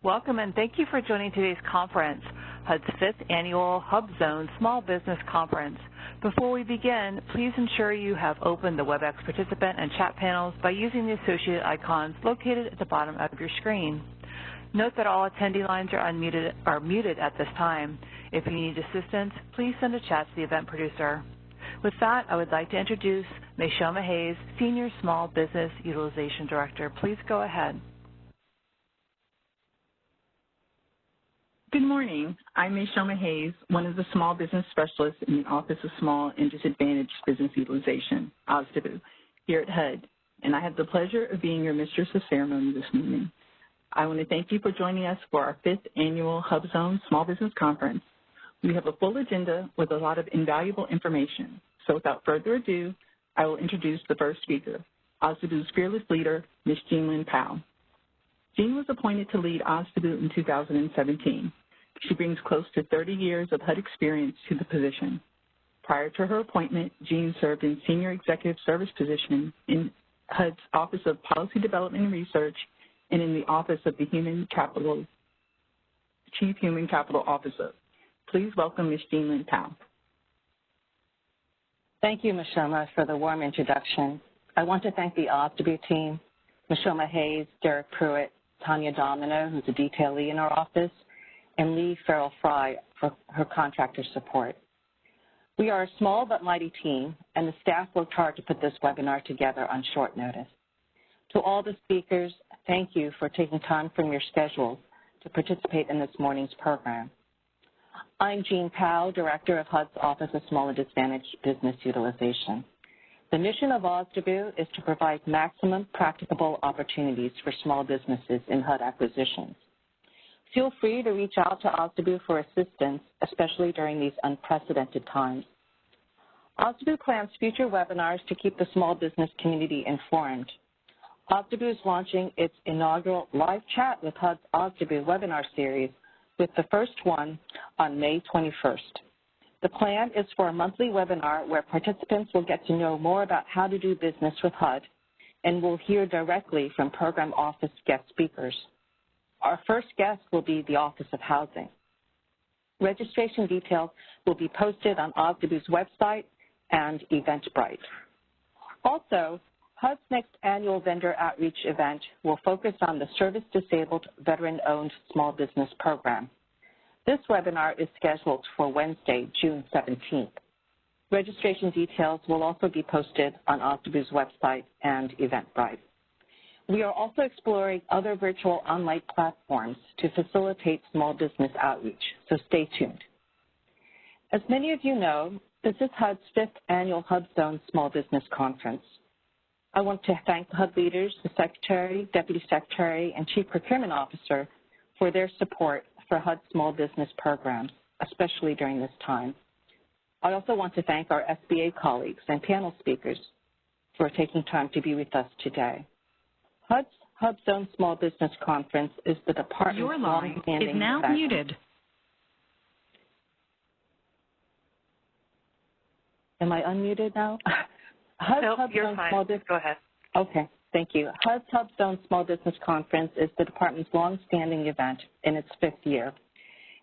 Welcome and thank you for joining today's conference, HUD's 5th Annual HUBZone Small Business Conference. Before we begin, please ensure you have opened the WebEx participant and chat panels by using the associated icons located at the bottom of your screen. Note that all attendee lines are muted at this time. If you need assistance, please send a chat to the event producer. With that, I would like to introduce Mayshoma Hayes, Senior Small Business Utilization Director. Please go ahead. Good morning. I'm Mayshoma Hayes, one of the small business specialists in the Office of Small and Disadvantaged Business Utilization, OSDBU, here at HUD, and I have the pleasure of being your mistress of ceremony this morning. I want to thank you for joining us for our 5th Annual HUBZone Small Business Conference. We have a full agenda with a lot of invaluable information, so without further ado, I will introduce the first speaker, OSDBU's fearless leader, Ms. Jean-Lynn Powell. Jean was appointed to lead OSDBU in 2017. She brings close to 30 years of HUD experience to the position. Prior to her appointment, Jean served in senior executive service position in HUD's Office of Policy Development and Research and in the Office of the Chief Human Capital Officer. Please welcome Ms. Jean-Lynn Powell. Thank you, Mayshoma, for the warm introduction. I want to thank the OSDBU team, Mayshoma Hayes, Derek Pruitt, Tanya Domino, who's a detailee in our office, and Lee Farrell-Fry for her contractor support. We are a small but mighty team, and the staff worked hard to put this webinar together on short notice. To all the speakers, thank you for taking time from your schedules to participate in this morning's program. I'm Jean Powell, Director of HUD's Office of Small and Disadvantaged Business Utilization. The mission of OSDBU is to provide maximum practicable opportunities for small businesses in HUD acquisitions. Feel free to reach out to OSDBU for assistance, especially during these unprecedented times. OSDBU plans future webinars to keep the small business community informed. OSDBU is launching its inaugural live chat with HUD's OSDBU webinar series, with the first one on May 21st. The plan is for a monthly webinar where participants will get to know more about how to do business with HUD and will hear directly from program office guest speakers. Our first guest will be the Office of Housing. Registration details will be posted on OSDBU's website and Eventbrite. Also, HUD's next annual vendor outreach event will focus on the service-disabled, veteran-owned small business program. This webinar is scheduled for Wednesday, June 17th. Registration details will also be posted on OSDBU's website and Eventbrite. We are also exploring other virtual online platforms to facilitate small business outreach, so stay tuned. As many of you know, this is HUD's 5th Annual HUBZone Small Business Conference. I want to thank HUD leaders, the Secretary, Deputy Secretary, and Chief Procurement Officer for their support for HUD small business programs, especially during this time. I also want to thank our SBA colleagues and panel speakers for taking time to be with us today. HUD's HUBZone Small Business Conference is the department's Your line is now muted. Am I unmuted now? Nope, you're fine. Go ahead. Okay, thank you. HUD's HUBZone Small Business Conference is the department's long-standing event in its 5th year.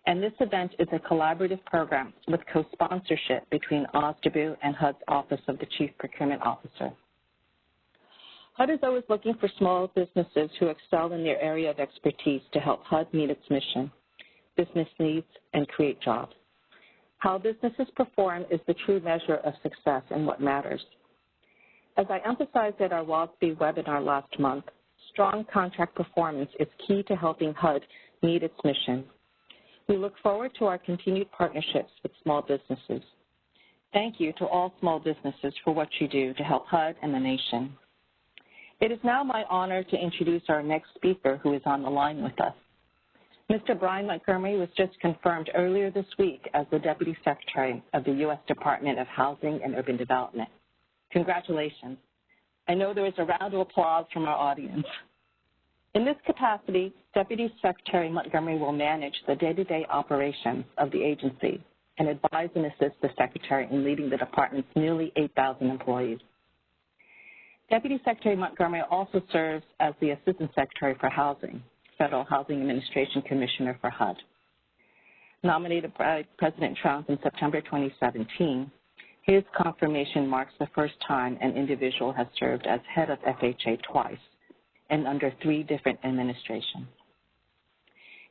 And this event is a collaborative program with co-sponsorship between OSDBU and HUD's Office of the Chief Procurement Officer. HUD is always looking for small businesses who excel in their area of expertise to help HUD meet its mission, business needs, and create jobs. How businesses perform is the true measure of success and what matters. As I emphasized at our WOSB webinar last month, strong contract performance is key to helping HUD meet its mission. We look forward to our continued partnerships with small businesses. Thank you to all small businesses for what you do to help HUD and the nation. It is now my honor to introduce our next speaker who is on the line with us. Mr. Brian Montgomery was just confirmed earlier this week as the Deputy Secretary of the U.S. Department of Housing and Urban Development. Congratulations. I know there is a round of applause from our audience. In this capacity, Deputy Secretary Montgomery will manage the day-to-day operations of the agency and advise and assist the Secretary in leading the department's nearly 8,000 employees. Deputy Secretary Montgomery also serves as the Assistant Secretary for Housing. Federal Housing Administration Commissioner for HUD. Nominated by President Trump in September 2017, his confirmation marks the first time an individual has served as head of FHA twice and under 3 different administrations.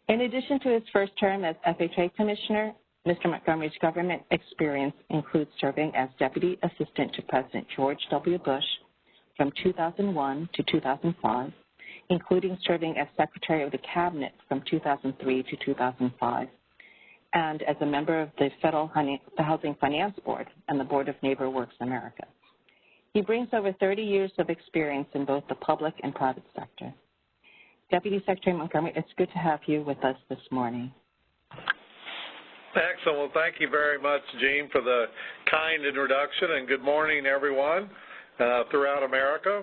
In addition to his first term as FHA Commissioner, Mr. Montgomery's government experience includes serving as Deputy Assistant to President George W. Bush from 2001 to 2005, including serving as Secretary of the Cabinet from 2003 to 2005, and as a member of the Federal Housing Finance Board and the Board of Neighbor Works America. He brings over 30 years of experience in both the public and private sector. Deputy Secretary Montgomery, it's good to have you with us this morning. Excellent. Well, thank you very much, Jean, for the kind introduction, and good morning, everyone throughout America.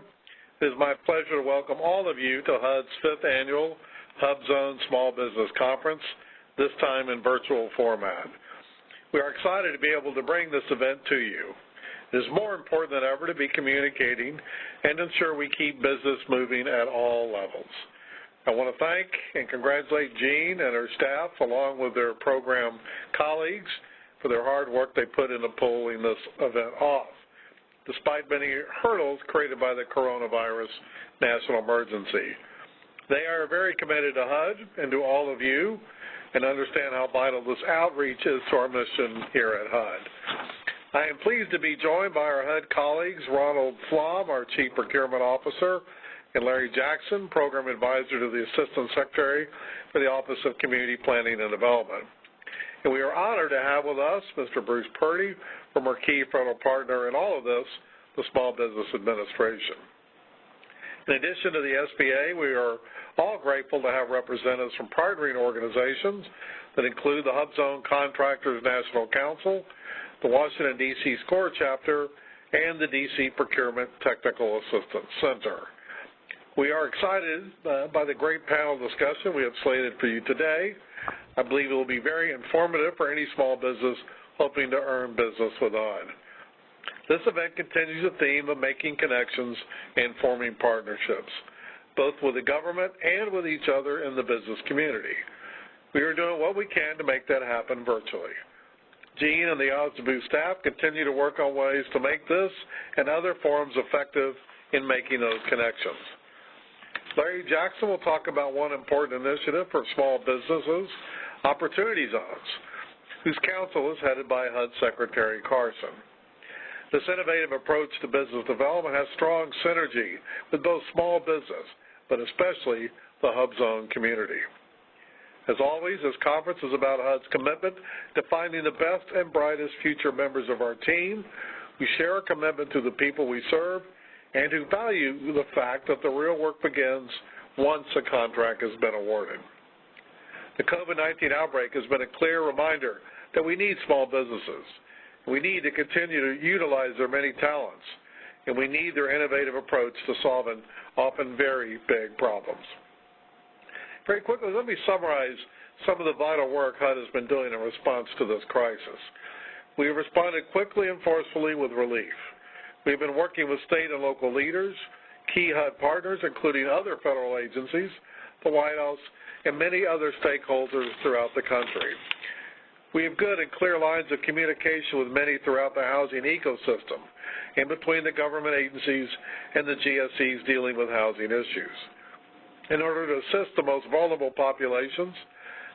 It is my pleasure to welcome all of you to HUD's 5th Annual HUBZone Small Business Conference, this time in virtual format. We are excited to be able to bring this event to you. It is more important than ever to be communicating and ensure we keep business moving at all levels. I want to thank and congratulate Jean and her staff, along with their program colleagues, for their hard work they put into pulling this event off, despite many hurdles created by the coronavirus national emergency. They are very committed to HUD and to all of you, and understand how vital this outreach is to our mission here at HUD. I am pleased to be joined by our HUD colleagues, Ronald Flom, our Chief Procurement Officer, and Larry Jackson, Program Advisor to the Assistant Secretary for the Office of Community Planning and Development. And we are honored to have with us Mr. Bruce Purdy from our key federal partner in all of this, the Small Business Administration. In addition to the SBA, we are all grateful to have representatives from partnering organizations that include the HUBZone Contractors National Council, the Washington, D.C. SCORE Chapter, and the D.C. Procurement Technical Assistance Center. We are excited by the great panel discussion we have slated for you today. I believe it will be very informative for any small business hoping to earn business with HUD. This event continues the theme of making connections and forming partnerships, both with the government and with each other in the business community. We are doing what we can to make that happen virtually. Jean and the HUBZone staff continue to work on ways to make this and other forums effective in making those connections. Larry Jackson will talk about one important initiative for small businesses, Opportunity Zones, whose council is headed by HUD Secretary Carson. This innovative approach to business development has strong synergy with both small business, but especially the HUBZone community. As always, this conference is about HUD's commitment to finding the best and brightest future members of our team who share a commitment to the people we serve and who value the fact that the real work begins once a contract has been awarded. The COVID-19 outbreak has been a clear reminder that we need small businesses. We need to continue to utilize their many talents, and we need their innovative approach to solving often very big problems. Very quickly, let me summarize some of the vital work HUD has been doing in response to this crisis. We have responded quickly and forcefully with relief. We've been working with state and local leaders, key HUD partners, including other federal agencies, the White House, and many other stakeholders throughout the country. We have good and clear lines of communication with many throughout the housing ecosystem and between the government agencies and the GSEs dealing with housing issues. In order to assist the most vulnerable populations,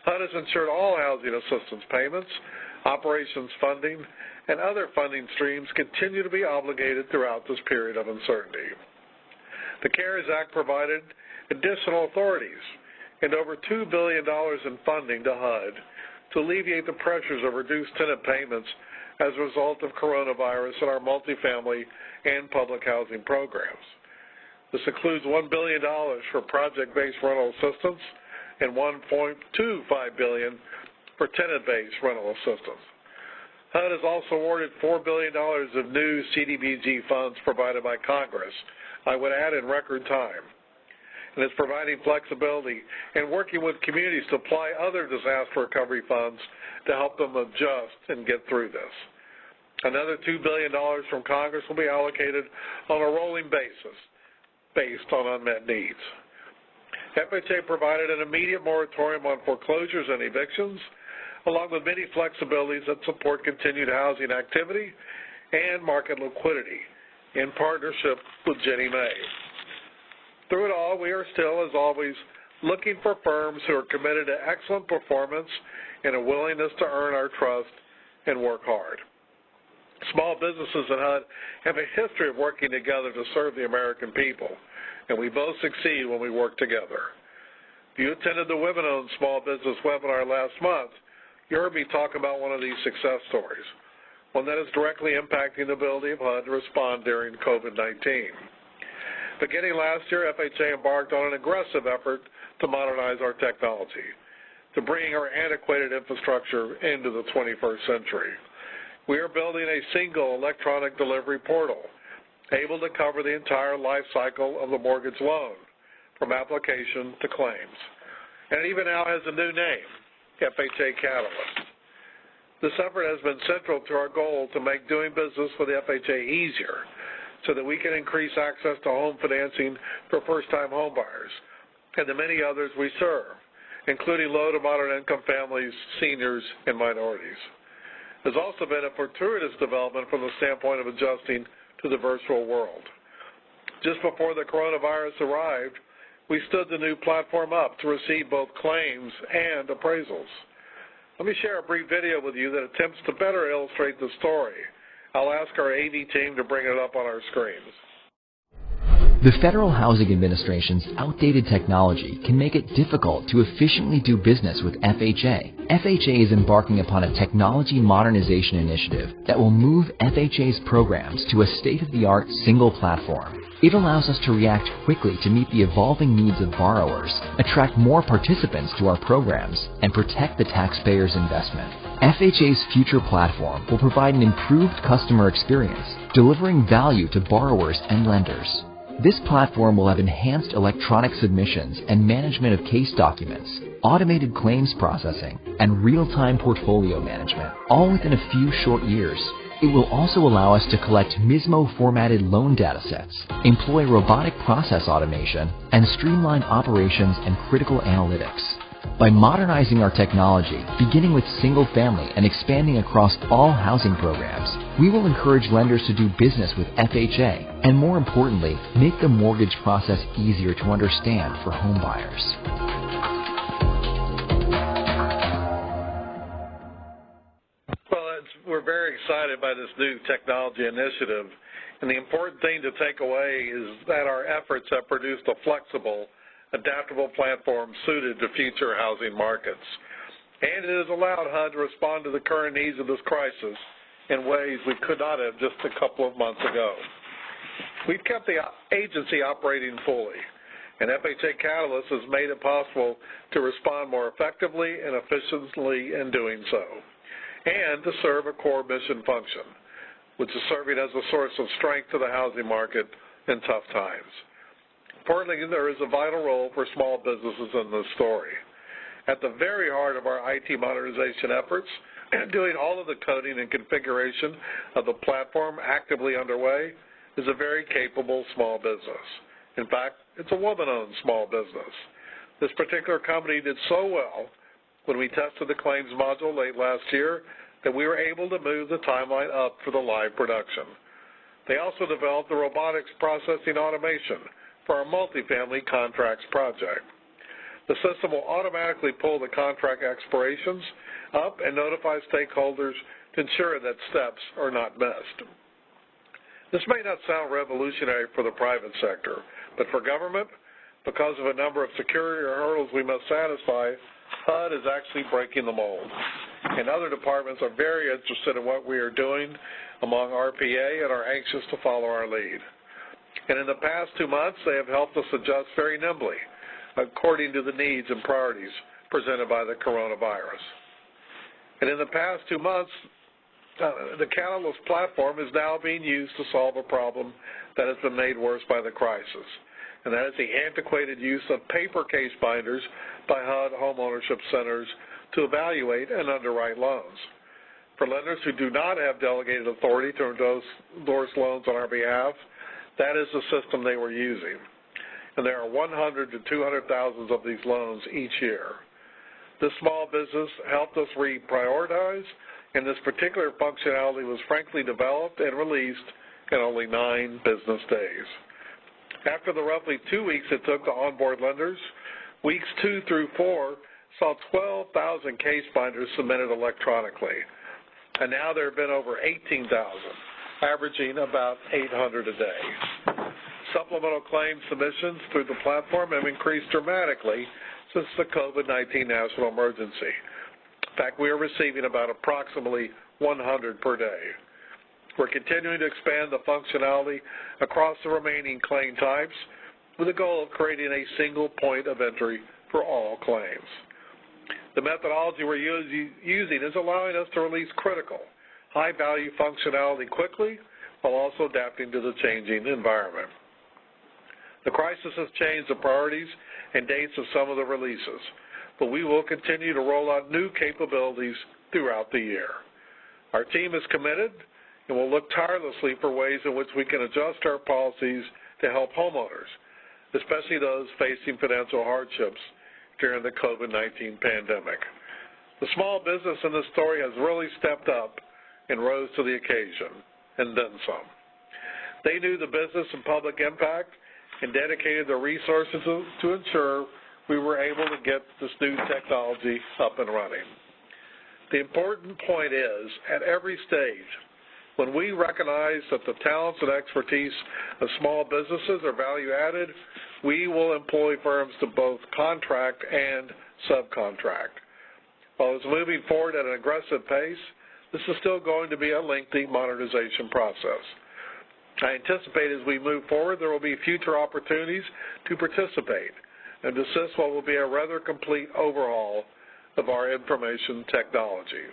HUD has ensured all housing assistance payments, operations funding, and other funding streams continue to be obligated throughout this period of uncertainty. The CARES Act provided additional authorities and over $2 billion in funding to HUD to alleviate the pressures of reduced tenant payments as a result of coronavirus in our multifamily and public housing programs. This includes $1 billion for project-based rental assistance and $1.25 billion for tenant-based rental assistance. HUD has also awarded $4 billion of new CDBG funds provided by Congress, I would add in record time, and is providing flexibility and working with communities to apply other disaster recovery funds to help them adjust and get through this. Another $2 billion from Congress will be allocated on a rolling basis based on unmet needs. FHA provided an immediate moratorium on foreclosures and evictions, along with many flexibilities that support continued housing activity and market liquidity in partnership with Ginnie Mae. Through it all, we are still, as always, looking for firms who are committed to excellent performance and a willingness to earn our trust and work hard. Small businesses in HUD have a history of working together to serve the American people, and we both succeed when we work together. If you attended the Women-Owned Small Business webinar last month, you heard me talk about one of these success stories, one that is directly impacting the ability of HUD to respond during COVID-19. Beginning last year, FHA embarked on an aggressive effort to modernize our technology, to bring our antiquated infrastructure into the 21st century. We are building a single electronic delivery portal, able to cover the entire life cycle of the mortgage loan, from application to claims. And it even now has a new name, FHA Catalyst. This effort has been central to our goal to make doing business with FHA easier so that we can increase access to home financing for first-time homebuyers and the many others we serve, including low to moderate income families, seniors, and minorities. There's also been a fortuitous development from the standpoint of adjusting to the virtual world. Just before the coronavirus arrived, we stood the new platform up to receive both claims and appraisals. Let me share a brief video with you that attempts to better illustrate the story. I'll ask our AV team to bring it up on our screens. The Federal Housing Administration's outdated technology can make it difficult to efficiently do business with FHA. FHA is embarking upon a technology modernization initiative that will move FHA's programs to a state-of-the-art single platform. It allows us to react quickly to meet the evolving needs of borrowers, attract more participants to our programs, and protect the taxpayer's investment. FHA's future platform will provide an improved customer experience, delivering value to borrowers and lenders. This platform will have enhanced electronic submissions and management of case documents, automated claims processing, and real-time portfolio management, all within a few short years. It will also allow us to collect MISMO-formatted loan datasets, employ robotic process automation, and streamline operations and critical analytics. By modernizing our technology, beginning with single-family and expanding across all housing programs, we will encourage lenders to do business with FHA and, more importantly, make the mortgage process easier to understand for home buyers. Well, we're very excited by this new technology initiative, and the important thing to take away is that our efforts have produced a flexible, adaptable platform suited to future housing markets. And it has allowed HUD to respond to the current needs of this crisis in ways we could not have just a couple of months ago. We've kept the agency operating fully, and FHA Catalyst has made it possible to respond more effectively and efficiently in doing so, and to serve a core mission function, which is serving as a source of strength to the housing market in tough times. Importantly, there is a vital role for small businesses in this story. At the very heart of our IT modernization efforts, doing all of the coding and configuration of the platform actively underway, is a very capable small business. In fact, it's a woman-owned small business. This particular company did so well when we tested the claims module late last year that we were able to move the timeline up for the live production. They also developed the robotics processing automation for our multifamily contracts project. The system will automatically pull the contract expirations up and notify stakeholders to ensure that steps are not missed. This may not sound revolutionary for the private sector, but for government, because of a number of security hurdles we must satisfy, HUD is actually breaking the mold. And other departments are very interested in what we are doing among RPA and are anxious to follow our lead. And in the past 2 months, they have helped us adjust very nimbly according to the needs and priorities presented by the coronavirus. And in the past 2 months, the Catalyst platform is now being used to solve a problem that has been made worse by the crisis, and that is the antiquated use of paper case binders by HUD homeownership centers to evaluate and underwrite loans. For lenders who do not have delegated authority to endorse loans on our behalf, that is the system they were using. and there are 100 to 200,000 of these loans each year. This small business helped us reprioritize, and this particular functionality was frankly developed and released in only 9 business days. After the roughly 2 weeks it took to onboard lenders, weeks 2 through 4 saw 12,000 case binders submitted electronically, and now there have been over 18,000, averaging about 800 a day. Supplemental claim submissions through the platform have increased dramatically since the COVID-19 national emergency. In fact, we are receiving about approximately 100 per day. We're continuing to expand the functionality across the remaining claim types with the goal of creating a single point of entry for all claims. The methodology we're using is allowing us to release critical, high-value functionality quickly while also adapting to the changing environment. The crisis has changed the priorities and dates of some of the releases, but we will continue to roll out new capabilities throughout the year. Our team is committed and will look tirelessly for ways in which we can adjust our policies to help homeowners, especially those facing financial hardships during the COVID-19 pandemic. The small business in this story has really stepped up and rose to the occasion, and then some. They knew the business and public impact and dedicated their resources to ensure we were able to get this new technology up and running. The important point is, at every stage, when we recognize that the talents and expertise of small businesses are value added, we will employ firms to both contract and subcontract. While it's moving forward at an aggressive pace, this is still going to be a lengthy modernization process. I anticipate as we move forward, there will be future opportunities to participate and assist what will be a rather complete overhaul of our information technology.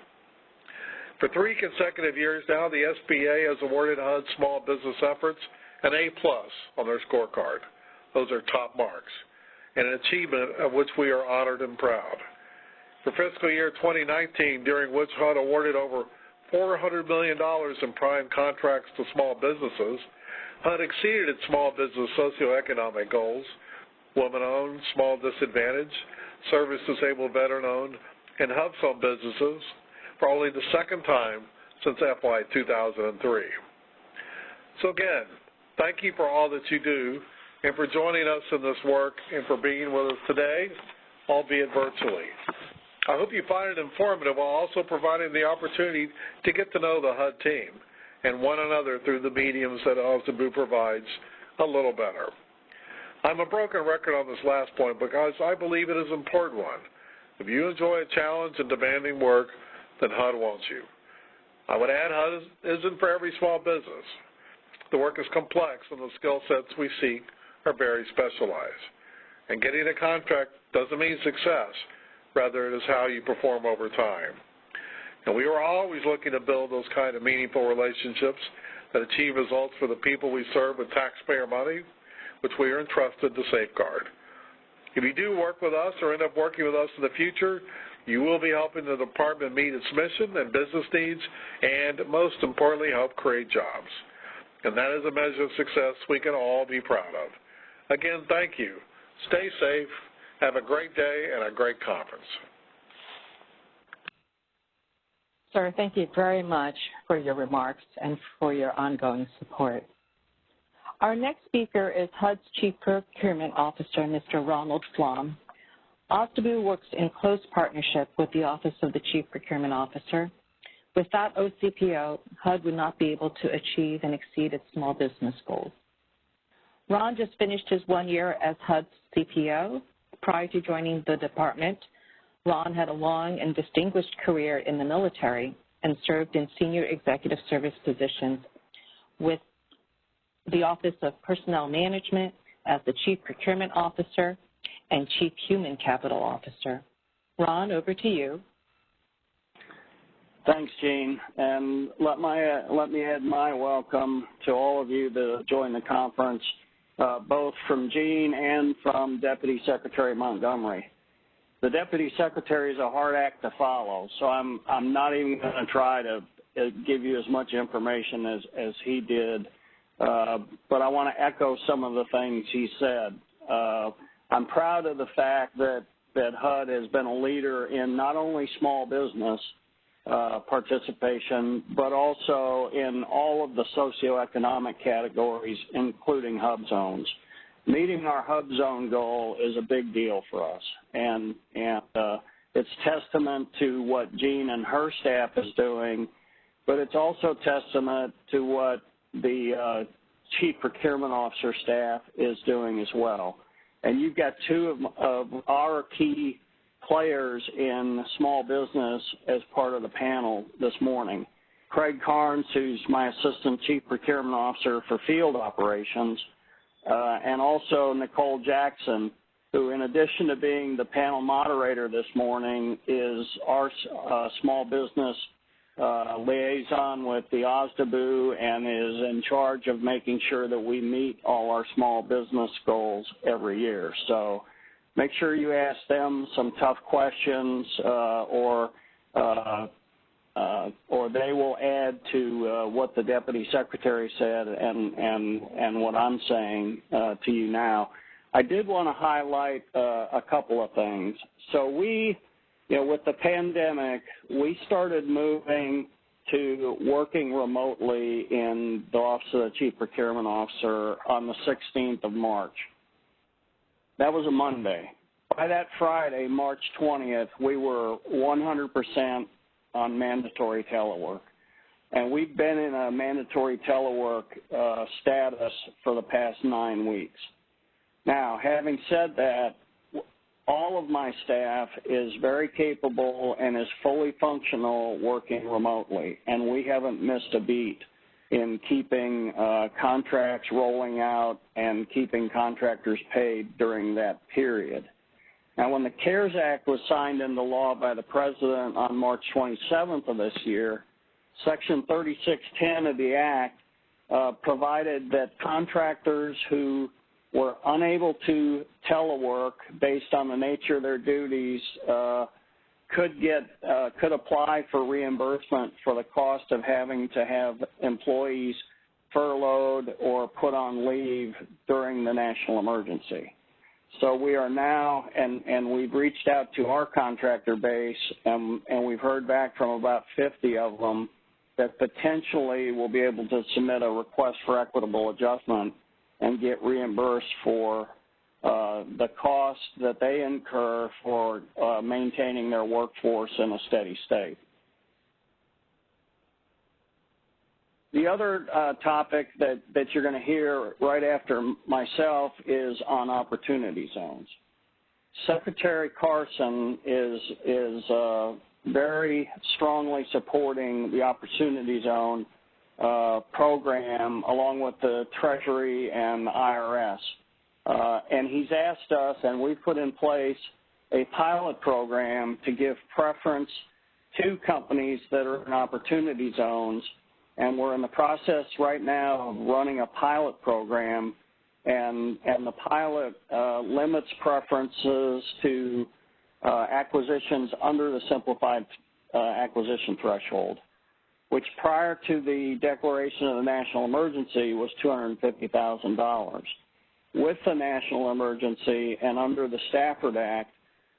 For 3 consecutive years now, the SBA has awarded HUD Small Business Efforts an A+ on their scorecard. Those are top marks, and an achievement of which we are honored and proud. For fiscal year 2019, during which HUD awarded over $400 million in prime contracts to small businesses, HUD exceeded its small business socioeconomic goals, women-owned, small disadvantaged, service-disabled veteran-owned, and HUBZone businesses for only the second time since FY 2003. So again, thank you for all that you do and for joining us in this work and for being with us today, albeit virtually. I hope you find it informative while also providing the opportunity to get to know the HUD team and one another through the mediums that HUBZone provides a little better. I'm a broken record on this last point because I believe it is an important one. If you enjoy a challenge and demanding work, then HUD wants you. I would add HUD isn't for every small business. The work is complex and the skill sets we seek are very specialized. And getting a contract doesn't mean success. Rather, it is how you perform over time. And we are always looking to build those kind of meaningful relationships that achieve results for the people we serve with taxpayer money, which we are entrusted to safeguard. If you do work with us or end up working with us in the future, you will be helping the department meet its mission and business needs and, most importantly, help create jobs. And that is a measure of success we can all be proud of. Again, thank you. Stay safe. Have a great day and a great conference. Sir, thank you very much for your remarks and for your ongoing support. Our next speaker is HUD's Chief Procurement Officer, Mr. Ronald Flom. OSDBU works in close partnership with the Office of the Chief Procurement Officer. Without OCPO, HUD would not be able to achieve and exceed its small business goals. Ron just finished his 1 year as HUD's CPO. Prior to joining the department, Ron had a long and distinguished career in the military and served in senior executive service positions with the Office of Personnel Management as the Chief Procurement Officer and Chief Human Capital Officer. Ron, over to you. Thanks, Jean, and let me add my welcome to all of you that joined the conference, both from Jean and from Deputy Secretary Montgomery. The Deputy Secretary is a hard act to follow, so I'm not even going to try to give you as much information as he did, but I want to echo some of the things he said. I'm proud of the fact that HUD has been a leader in not only small business participation, but also in all of the socioeconomic categories, including hub zones. Meeting our hub zone goal is a big deal for us, and it's testament to what Jean and her staff is doing, but it's also testament to what the Chief Procurement Officer staff is doing as well. And you've got two of our key players in small business as part of the panel this morning. Craig Carnes, who's my Assistant Chief Procurement Officer for Field Operations, and also Nicole Jackson, who in addition to being the panel moderator this morning is our small business liaison with the OSDBU and is in charge of making sure that we meet all our small business goals every year. So make sure you ask them some tough questions or they will add to what the Deputy Secretary said and what I'm saying to you now. I did want to highlight a couple of things. So with the pandemic, we started moving to working remotely in the Office of the Chief Procurement Officer on the 16th of March. That was a Monday. By that Friday, March 20th, we were 100% on mandatory telework. And we've been in a mandatory telework status for the past 9 weeks. Now, having said that, all of my staff is very capable and is fully functional working remotely, and we haven't missed a beat in keeping contracts rolling out and keeping contractors paid during that period. Now, when the CARES Act was signed into law by the President on March 27th of this year, Section 3610 of the Act provided that contractors who were unable to telework based on the nature of their duties could apply for reimbursement for the cost of having to have employees furloughed or put on leave during the national emergency. So we are now, and we've reached out to our contractor base, and we've heard back from about 50 of them that potentially will be able to submit a request for equitable adjustment and get reimbursed for the cost that they incur for maintaining their workforce in a steady state. The other topic that you're going to hear right after myself is on opportunity zones. Secretary Carson is very strongly supporting the opportunity zone program along with the Treasury and the IRS. And he's asked us, and we've put in place a pilot program to give preference to companies that are in opportunity zones. And we're in the process right now of running a pilot program, and the pilot limits preferences to acquisitions under the simplified acquisition threshold, which prior to the declaration of the national emergency was $250,000. With the national emergency and under the Stafford Act,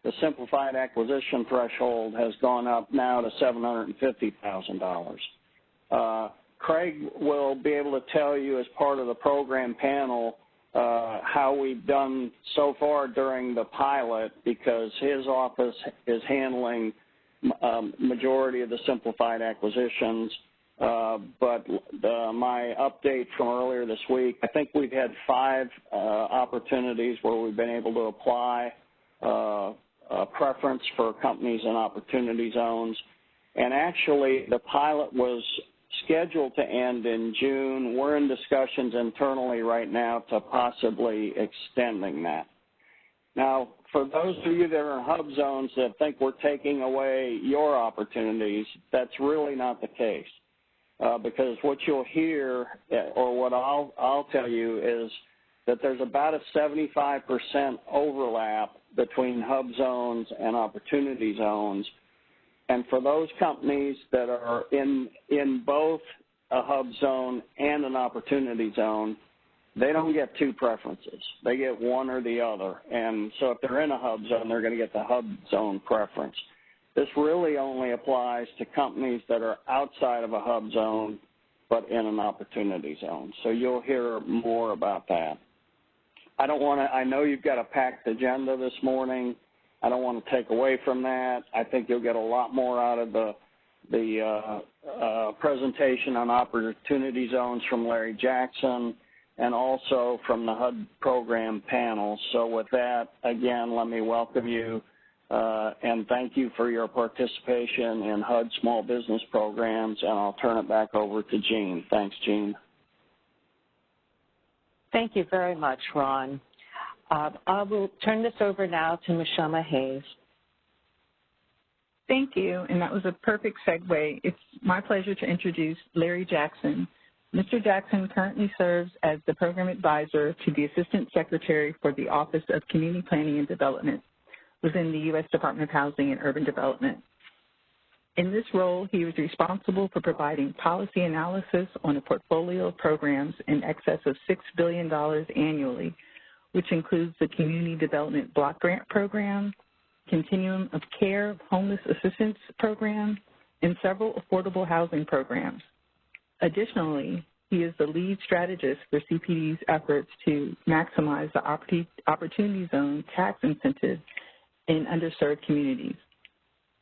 the simplified acquisition threshold has gone up now to $750,000. Craig will be able to tell you as part of the program panel how we've done so far during the pilot, because his office is handling majority of the simplified acquisitions. But my update from earlier this week, I think we've had 5 opportunities where we've been able to apply a preference for companies in opportunity zones. And actually, the pilot was scheduled to end in June. We're in discussions internally right now to possibly extending that. Now, for those of you that are in hub zones that think we're taking away your opportunities, that's really not the case. Because what you'll hear, or what I'll tell you, is that there's about a 75% overlap between hub zones and opportunity zones. And for those companies that are in both a hub zone and an opportunity zone, they don't get two preferences. They get one or the other. And so if they're in a hub zone, they're going to get the hub zone preference. This really only applies to companies that are outside of a hub zone but in an opportunity zone. So you'll hear more about that. I know you've got a packed agenda this morning. I don't want to take away from that. I think you'll get a lot more out of the presentation on opportunity zones from Larry Jackson and also from the HUD program panel. So with that, again, let me welcome you and thank you for your participation in HUD small business programs, and I'll turn it back over to Jean. Thanks, Jean. Thank you very much, Ron. I will turn this over now to Mishoma Hayes. Thank you, and that was a perfect segue. It's my pleasure to introduce Larry Jackson. Mr. Jackson currently serves as the Program Advisor to the Assistant Secretary for the Office of Community Planning and Development within the U.S. Department of Housing and Urban Development. In this role, he was responsible for providing policy analysis on a portfolio of programs in excess of $6 billion annually, which includes the Community Development Block Grant Program, Continuum of Care Homeless Assistance Program, and several affordable housing programs. Additionally, he is the lead strategist for CPD's efforts to maximize the Opportunity Zone tax incentives in underserved communities.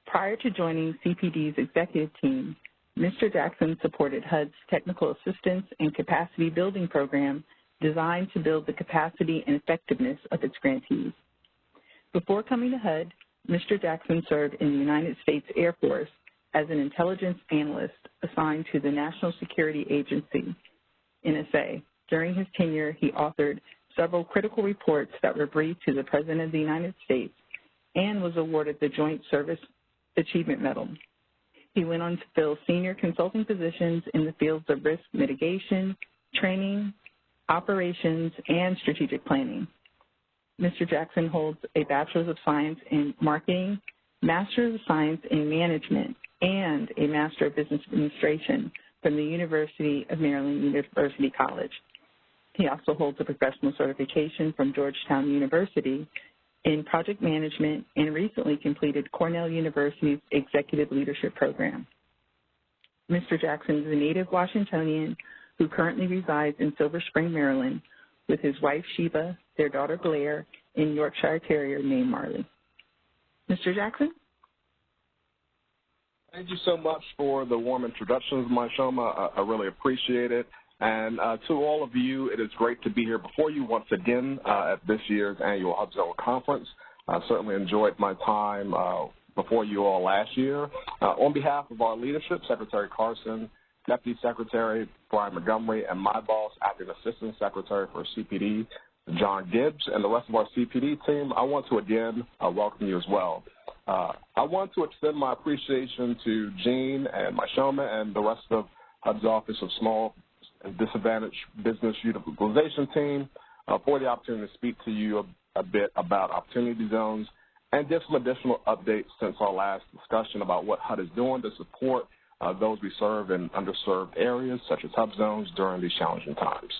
Prior to joining CPD's executive team, Mr. Jackson supported HUD's technical assistance and capacity building program designed to build the capacity and effectiveness of its grantees. Before coming to HUD, Mr. Jackson served in the United States Air Force as an intelligence analyst assigned to the National Security Agency, NSA. During his tenure, he authored several critical reports that were briefed to the President of the United States and was awarded the Joint Service Achievement Medal. He went on to fill senior consulting positions in the fields of risk mitigation, training, operations, and strategic planning. Mr. Jackson holds a Bachelor's of Science in Marketing, Master's of Science in Management, and a Master of Business Administration from the University of Maryland University College. He also holds a professional certification from Georgetown University in project management and recently completed Cornell University's Executive Leadership Program. Mr. Jackson is a native Washingtonian who currently resides in Silver Spring, Maryland, with his wife, Sheba, their daughter, Blair, and Yorkshire Terrier named Marley. Mr. Jackson? Thank you so much for the warm introductions, Mishoma. I really appreciate it. And to all of you, it is great to be here before you once again at this year's annual HUBZone conference. I certainly enjoyed my time before you all last year. On behalf of our leadership, Secretary Carson, Deputy Secretary Brian Montgomery, and my boss, Acting Assistant Secretary for CPD, John Gibbs, and the rest of our CPD team, I want to again welcome you as well. I want to extend my appreciation to Jean and Mishoma and the rest of HUD's Office of Small and Disadvantaged Business Utilization team for the opportunity to speak to you a bit about opportunity zones and give some additional updates since our last discussion about what HUD is doing to support those we serve in underserved areas such as HUB zones during these challenging times.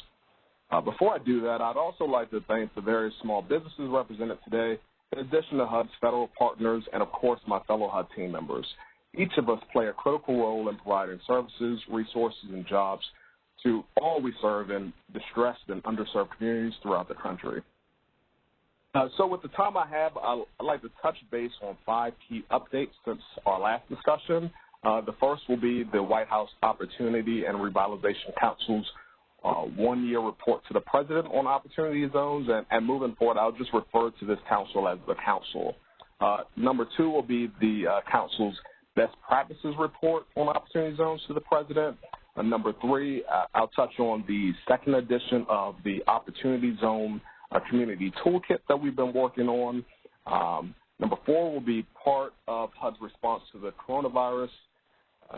Before I do that, I'd also like to thank the various small businesses represented today, in addition to HUD's federal partners and, of course, my fellow HUD team members. Each of us play a critical role in providing services, resources, and jobs to all we serve in distressed and underserved communities throughout the country. So with the time I have, I'd like to touch base on 5 key updates since our last discussion. The first will be the White House Opportunity and Revitalization Council's one-year report to the President on opportunity zones, and moving forward, I'll just refer to this council as the council. Number 2 will be the council's best practices report on opportunity zones to the President. Number 3, I'll touch on the second edition of the Opportunity Zone Community Toolkit that we've been working on. Number 4 will be part of HUD's response to the coronavirus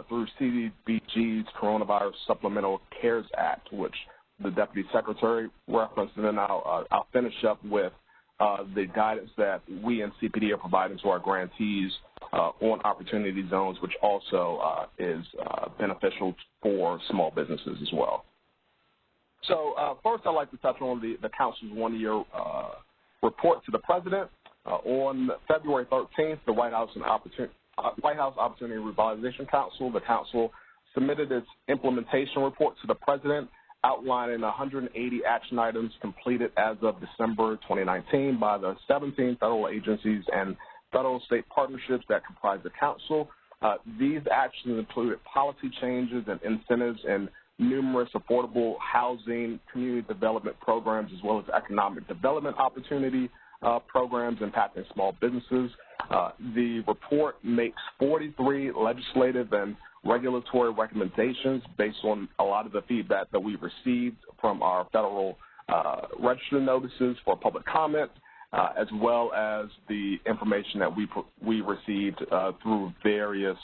through CDBG's Coronavirus Supplemental CARES Act, which the Deputy Secretary referenced, and then I'll finish up with the guidance that we in CPD are providing to our grantees on opportunity zones, which also is beneficial for small businesses as well. So first, I'd like to touch on the Council's one-year report to the President. On February 13th, the White House Opportunity Revitalization Council, the Council submitted its implementation report to the President, outlining 180 action items completed as of December 2019 by the 17 federal agencies and federal state partnerships that comprise the Council. These actions included policy changes and incentives in numerous affordable housing, community development programs, as well as economic development opportunity programs impacting small businesses. The report makes 43 legislative and regulatory recommendations based on a lot of the feedback that we received from our federal register notices for public comment, as well as the information that we received through various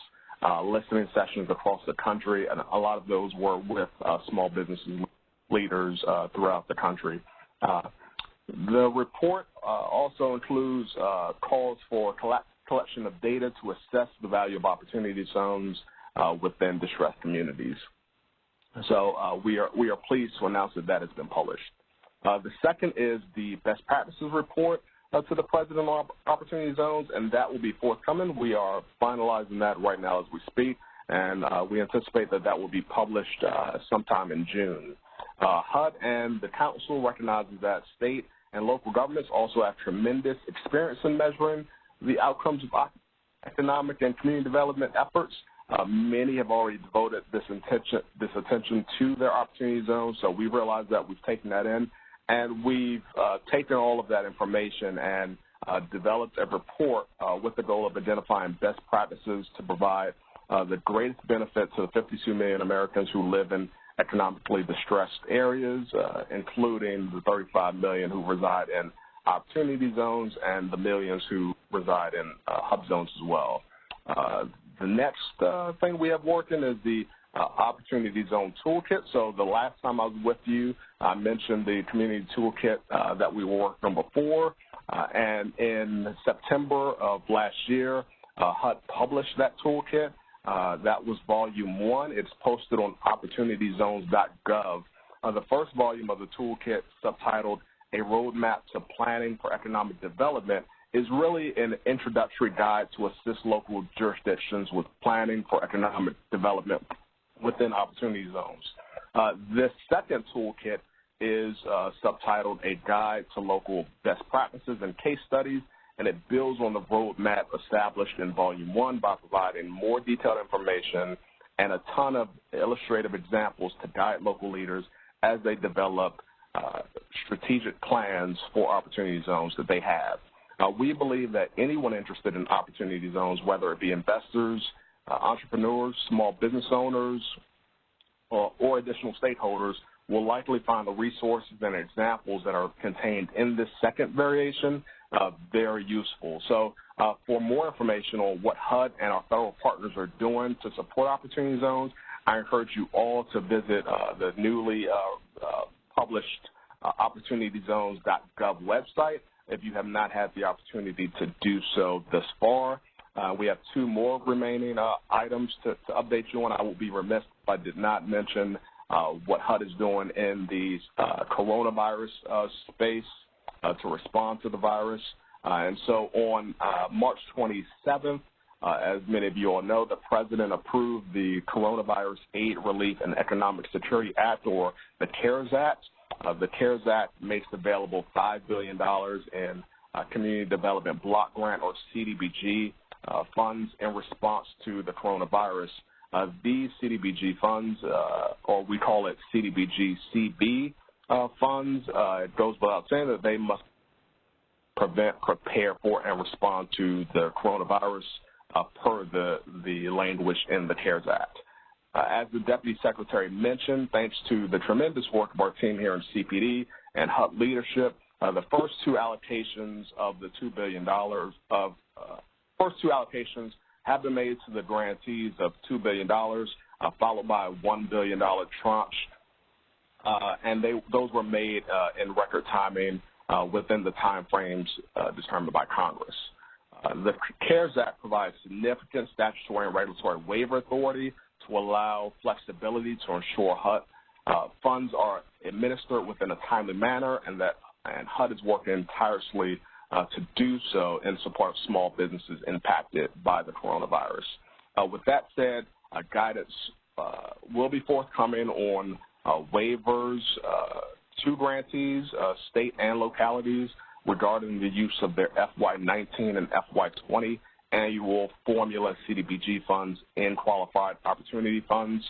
listening sessions across the country, and a lot of those were with small business leaders throughout the country. The report also includes calls for collection of data to assess the value of opportunity zones within distressed communities. So we are pleased to announce that has been published. The second is the best practices report to the President on Opportunity Zones, and that will be forthcoming. We are finalizing that right now as we speak, and we anticipate that will be published sometime in June. HUD and the Council recognizes that state and local governments also have tremendous experience in measuring the outcomes of economic and community development efforts. Many have already devoted this attention to their opportunity zones, so we realize that we've taken that in, and we've taken all of that information and developed a report with the goal of identifying best practices to provide the greatest benefit to the 52 million Americans who live in economically distressed areas, including the 35 million who reside in opportunity zones and the millions who reside in hub zones as well. The next thing we have working is the Opportunity Zone Toolkit. So the last time I was with you, I mentioned the community toolkit that we were working on before, and in September of last year, HUD published that toolkit. That was volume 1. It's posted on opportunityzones.gov. The first volume of the toolkit, subtitled A Roadmap to Planning for Economic Development, is really an introductory guide to assist local jurisdictions with planning for economic development within opportunity zones. This second toolkit is subtitled A Guide to Local Best Practices and Case Studies, and it builds on the roadmap established in Volume 1 by providing more detailed information and a ton of illustrative examples to guide local leaders as they develop strategic plans for opportunity zones that they have. We believe that anyone interested in opportunity zones, whether it be investors, entrepreneurs, small business owners, or additional stakeholders, will likely find the resources and examples that are contained in this second variation very useful. So for more information on what HUD and our federal partners are doing to support opportunity zones, I encourage you all to visit the newly published opportunityzones.gov website if you have not had the opportunity to do so thus far. We have 2 more remaining items to update you on. I will be remiss if I did not mention what HUD is doing in the coronavirus space to respond to the virus. And so on March 27th, as many of you all know, the President approved the Coronavirus Aid, Relief, and Economic Security Act, or the CARES Act. The CARES Act makes available $5 billion in Community Development Block Grant, or CDBG, funds in response to the coronavirus. These CDBG funds, or we call it CDBG-CB funds, it goes without saying that they must prevent, prepare for, and respond to the coronavirus per the language in the CARES Act. As the Deputy Secretary mentioned, thanks to the tremendous work of our team here in CPD and HUD leadership, the first 2 allocations of the $2 billion first 2 allocations have been made to the grantees of $2 billion, followed by a $1 billion tranche, and those were made in record timing within the time frames determined by Congress. The CARES Act provides significant statutory and regulatory waiver authority to allow flexibility to ensure HUD funds are administered within a timely manner, and HUD is working tirelessly to do so in support of small businesses impacted by the coronavirus. With that said, guidance will be forthcoming on waivers to grantees, state and localities, regarding the use of their FY19 and FY20 annual formula CDBG funds in qualified opportunity funds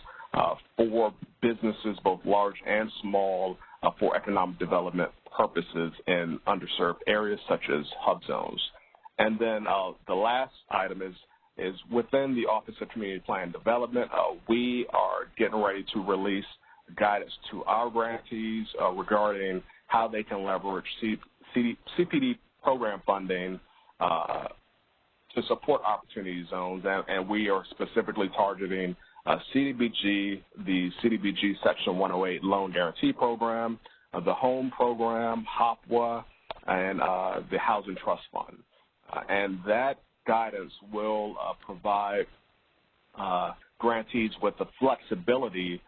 for businesses both large and small for economic development purposes in underserved areas such as hub zones. And then the last item is within the Office of Community Plan Development, we are getting ready to release guidance to our grantees regarding how they can leverage CPD program funding to support opportunity zones, and we are specifically targeting CDBG, the CDBG Section 108 Loan Guarantee Program, the Home Program, HOPWA, and the Housing Trust Fund. And that guidance will provide grantees with the flexibility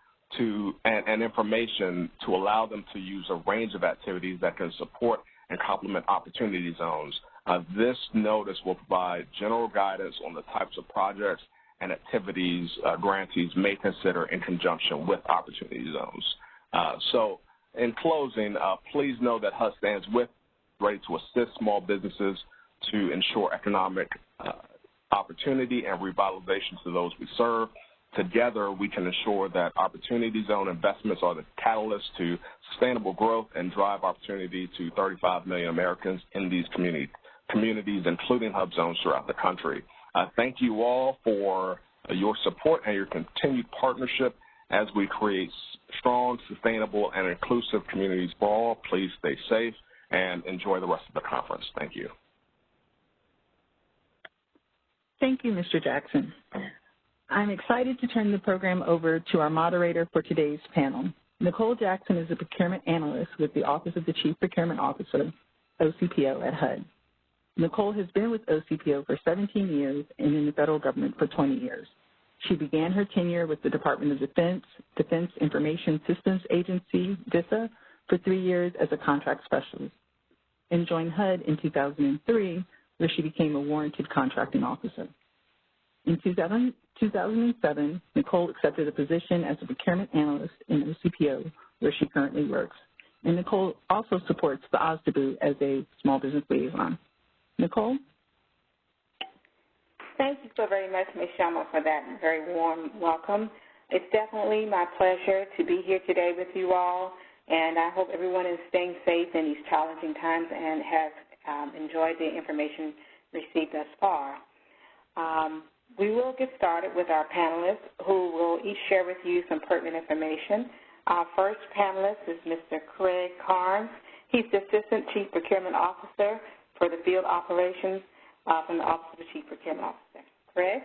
and information to allow them to use a range of activities that can support and complement opportunity zones. This notice will provide general guidance on the types of projects and activities grantees may consider in conjunction with opportunity zones. So in closing, please know that HUD stands ready to assist small businesses to ensure economic opportunity and revitalization to those we serve. Together, we can ensure that opportunity zone investments are the catalyst to sustainable growth and drive opportunity to 35 million Americans in these communities, including hub zones throughout the country. Thank you all for your support and your continued partnership as we create strong, sustainable, and inclusive communities for all. Please stay safe and enjoy the rest of the conference. Thank you. Thank you, Mr. Jackson. I'm excited to turn the program over to our moderator for today's panel. Nicole Jackson is a procurement analyst with the Office of the Chief Procurement Officer, OCPO at HUD. Nicole has been with OCPO for 17 years and in the federal government for 20 years. She began her tenure with the Department of Defense, Defense Information Systems Agency, DISA, for 3 years as a contract specialist, and joined HUD in 2003, where she became a warranted contracting officer. In 2007, Nicole accepted a position as a procurement analyst in OCPO, where she currently works. And Nicole also supports the OSDBU as a small business liaison. Nicole? Thank you so very much, Ms. Shoma, for that very warm welcome. It's definitely my pleasure to be here today with you all, and I hope everyone is staying safe in these challenging times and has enjoyed the information received thus far. We will get started with our panelists, who will each share with you some pertinent information. Our first panelist is Mr. Craig Carnes. He's the Assistant Chief Procurement Officer for the Field Operations from the Office of the Chief Procurement Officer. Craig?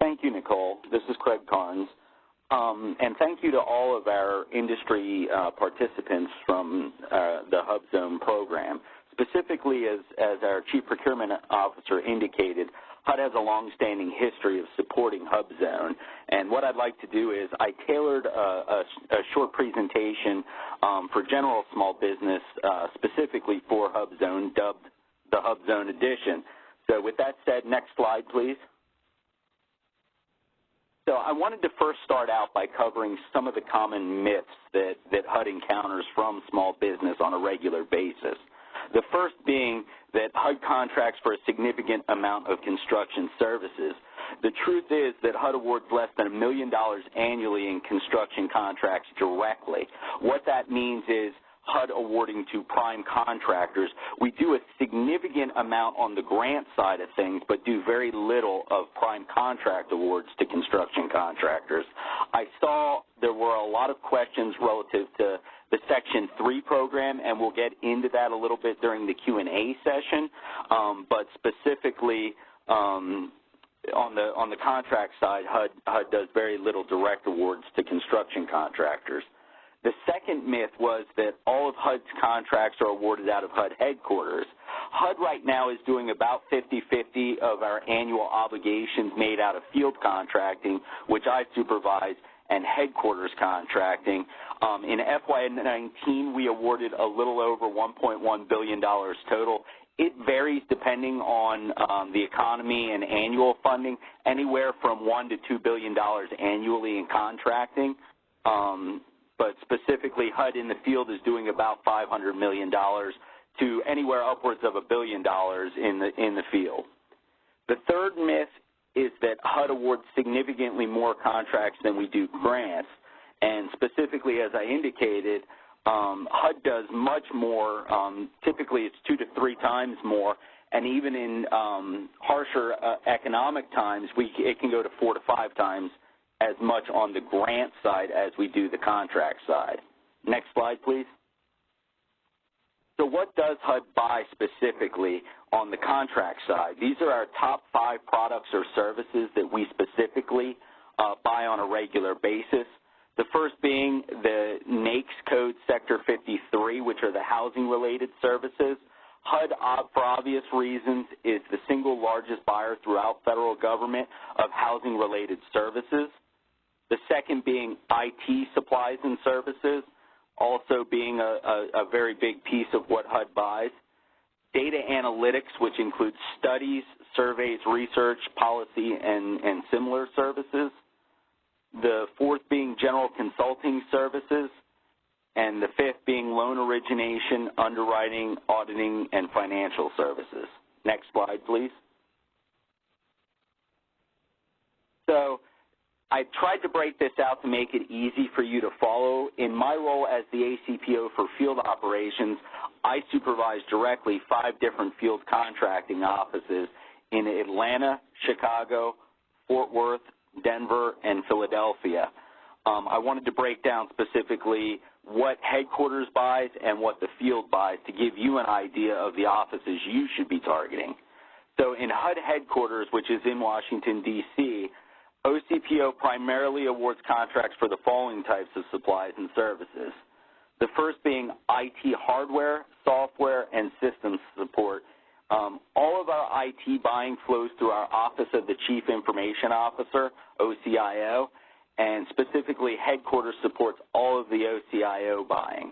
Thank you, Nicole. This is Craig Carnes. And thank you to all of our industry participants from the HUBZone program. Specifically, as our Chief Procurement Officer indicated, HUD has a long-standing history of supporting HUBZone. And what I'd like to do is I tailored a short presentation for general small business specifically for HUBZone, dubbed the HUBZone Edition. So with that said, next slide, please. So I wanted to first start out by covering some of the common myths that HUD encounters from small business on a regular basis. The first being that HUD contracts for a significant amount of construction services. The truth is that HUD awards less than $1 million annually in construction contracts directly. What that means is HUD awarding to prime contractors. We do a significant amount on the grant side of things, but do very little of prime contract awards to construction contractors. I saw there were a lot of questions relative to the Section 3 program, and we'll get into that a little bit during the Q&A session, but specifically on the contract side, HUD does very little direct awards to construction contractors. The second myth was that all of HUD's contracts are awarded out of HUD headquarters. HUD right now is doing about 50-50 of our annual obligations made out of field contracting, which I supervise, and headquarters contracting. In FY19, we awarded a little over $1.1 billion total. It varies depending on the economy and annual funding, anywhere from $1 to $2 billion annually in contracting. But specifically, HUD in the field is doing about $500 million to anywhere upwards of $1 billion in the field. The third myth is that HUD awards significantly more contracts than we do grants, and specifically, as I indicated, HUD does much more. Typically, it's 2 to 3 times more, and even in harsher economic times, it can go to 4 to 5 times as much on the grant side as we do the contract side. Next slide, please. So what does HUD buy specifically on the contract side? These are our top 5 products or services that we specifically buy on a regular basis. The first being the NAICS Code Sector 53, which are the housing-related services. HUD, for obvious reasons, is the single largest buyer throughout federal government of housing-related services. The second being IT supplies and services, also being a very big piece of what HUD buys. Data analytics, which includes studies, surveys, research, policy, and similar services. The fourth being general consulting services, and the fifth being loan origination, underwriting, auditing, and financial services. Next slide, please. So I tried to break this out to make it easy for you to follow. In my role as the ACPO for field operations, I supervise directly 5 different field contracting offices in Atlanta, Chicago, Fort Worth, Denver, and Philadelphia. I wanted to break down specifically what headquarters buys and what the field buys to give you an idea of the offices you should be targeting. So in HUD headquarters, which is in Washington, D.C., OCPO primarily awards contracts for the following types of supplies and services. The first being IT hardware, software, and systems support. All of our IT buying flows through our Office of the Chief Information Officer, OCIO, and specifically headquarters supports all of the OCIO buying.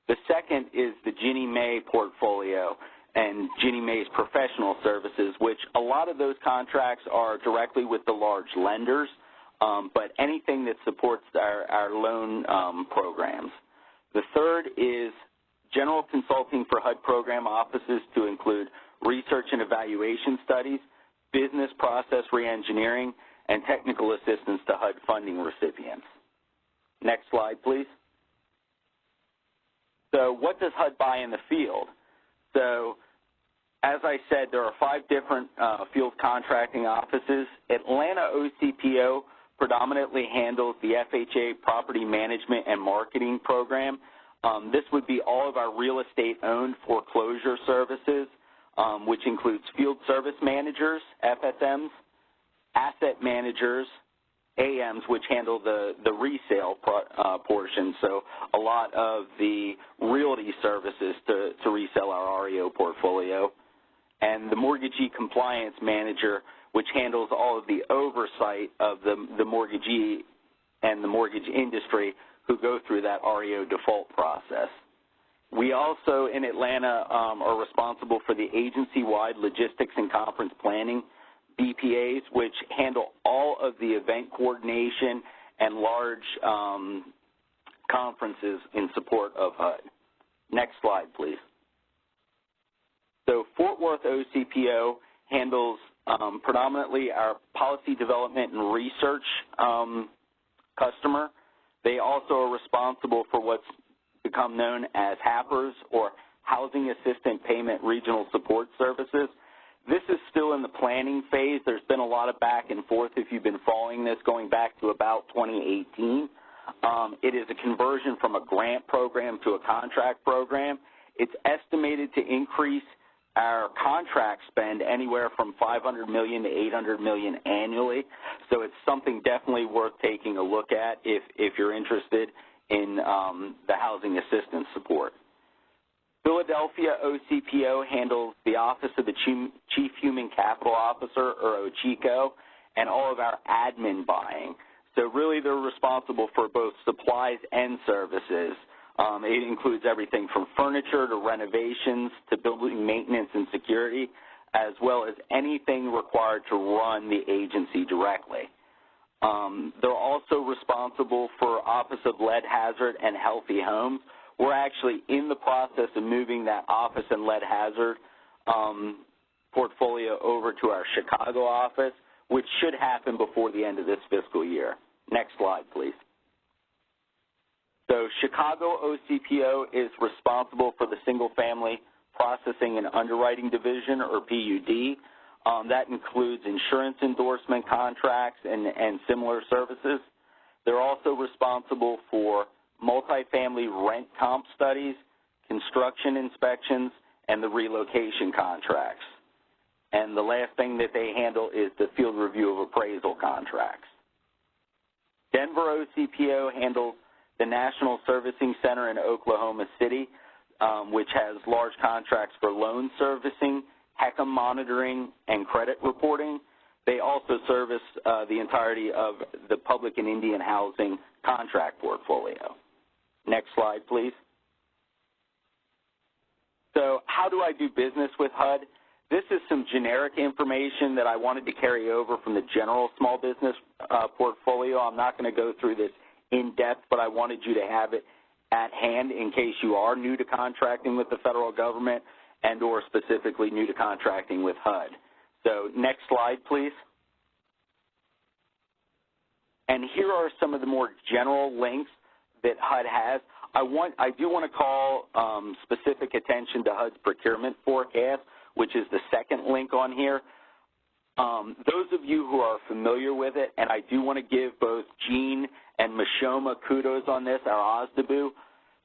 The second is the Ginnie Mae portfolio and Ginnie Mae's professional services, which a lot of those contracts are directly with the large lenders, but anything that supports our loan programs. The third is general consulting for HUD program offices to include research and evaluation studies, business process reengineering, and technical assistance to HUD funding recipients. Next slide, please. So what does HUD buy in the field? So as I said, there are 5 different field contracting offices. Atlanta OCPO predominantly handles the FHA property management and marketing program. This would be all of our real estate-owned foreclosure services, which includes field service managers, FSMs, asset managers, AMs, which handle the resale portion, so a lot of the realty services to resell our REO portfolio, and the mortgagee compliance manager, which handles all of the oversight of the mortgagee and the mortgage industry who go through that REO default process. We also, in Atlanta, are responsible for the agency-wide logistics and conference planning, BPAs, which handle all of the event coordination and large conferences in support of HUD. Next slide, please. So Fort Worth OCPO handles predominantly our policy development and research customer. They also are responsible for what's become known as HAPRS, or Housing Assistant Payment Regional Support Services. This is still in the planning phase. There's been a lot of back and forth if you've been following this going back to about 2018. It is a conversion from a grant program to a contract program. It's estimated to increase our contract spend anywhere from $500 million to $800 million annually. So it's something definitely worth taking a look at if you're interested in the housing assistance support. Philadelphia OCPO handles the Office of the Chief Human Capital Officer, or OCHICO, and all of our admin buying. So really they're responsible for both supplies and services. It includes everything from furniture to renovations to building maintenance and security, as well as anything required to run the agency directly. They're also responsible for Office of Lead Hazard and Healthy Homes. We're actually in the process of moving that Office and Lead Hazard portfolio over to our Chicago office, which should happen before the end of this fiscal year. Next slide, please. So Chicago OCPO is responsible for the Single Family Processing and Underwriting Division, or PUD. That includes insurance endorsement contracts and similar services. They're also responsible for multifamily rent comp studies, construction inspections, and the relocation contracts. And the last thing that they handle is the field review of appraisal contracts. Denver OCPO handles the National Servicing Center in Oklahoma City, which has large contracts for loan servicing, HECM monitoring, and credit reporting. They also service the entirety of the public and Indian housing contract portfolio. Next slide, please. So how do I do business with HUD? This is some generic information that I wanted to carry over from the general small business portfolio. I'm not going to go through this in depth, but I wanted you to have it at hand in case you are new to contracting with the federal government and or specifically new to contracting with HUD. So next slide, please. And here are some of the more general links that HUD has. I do want to call specific attention to HUD's procurement forecast, which is the second link on here. Those of you who are familiar with it, and I do want to give both Jean and Mashoma kudos on this, our OSDBU,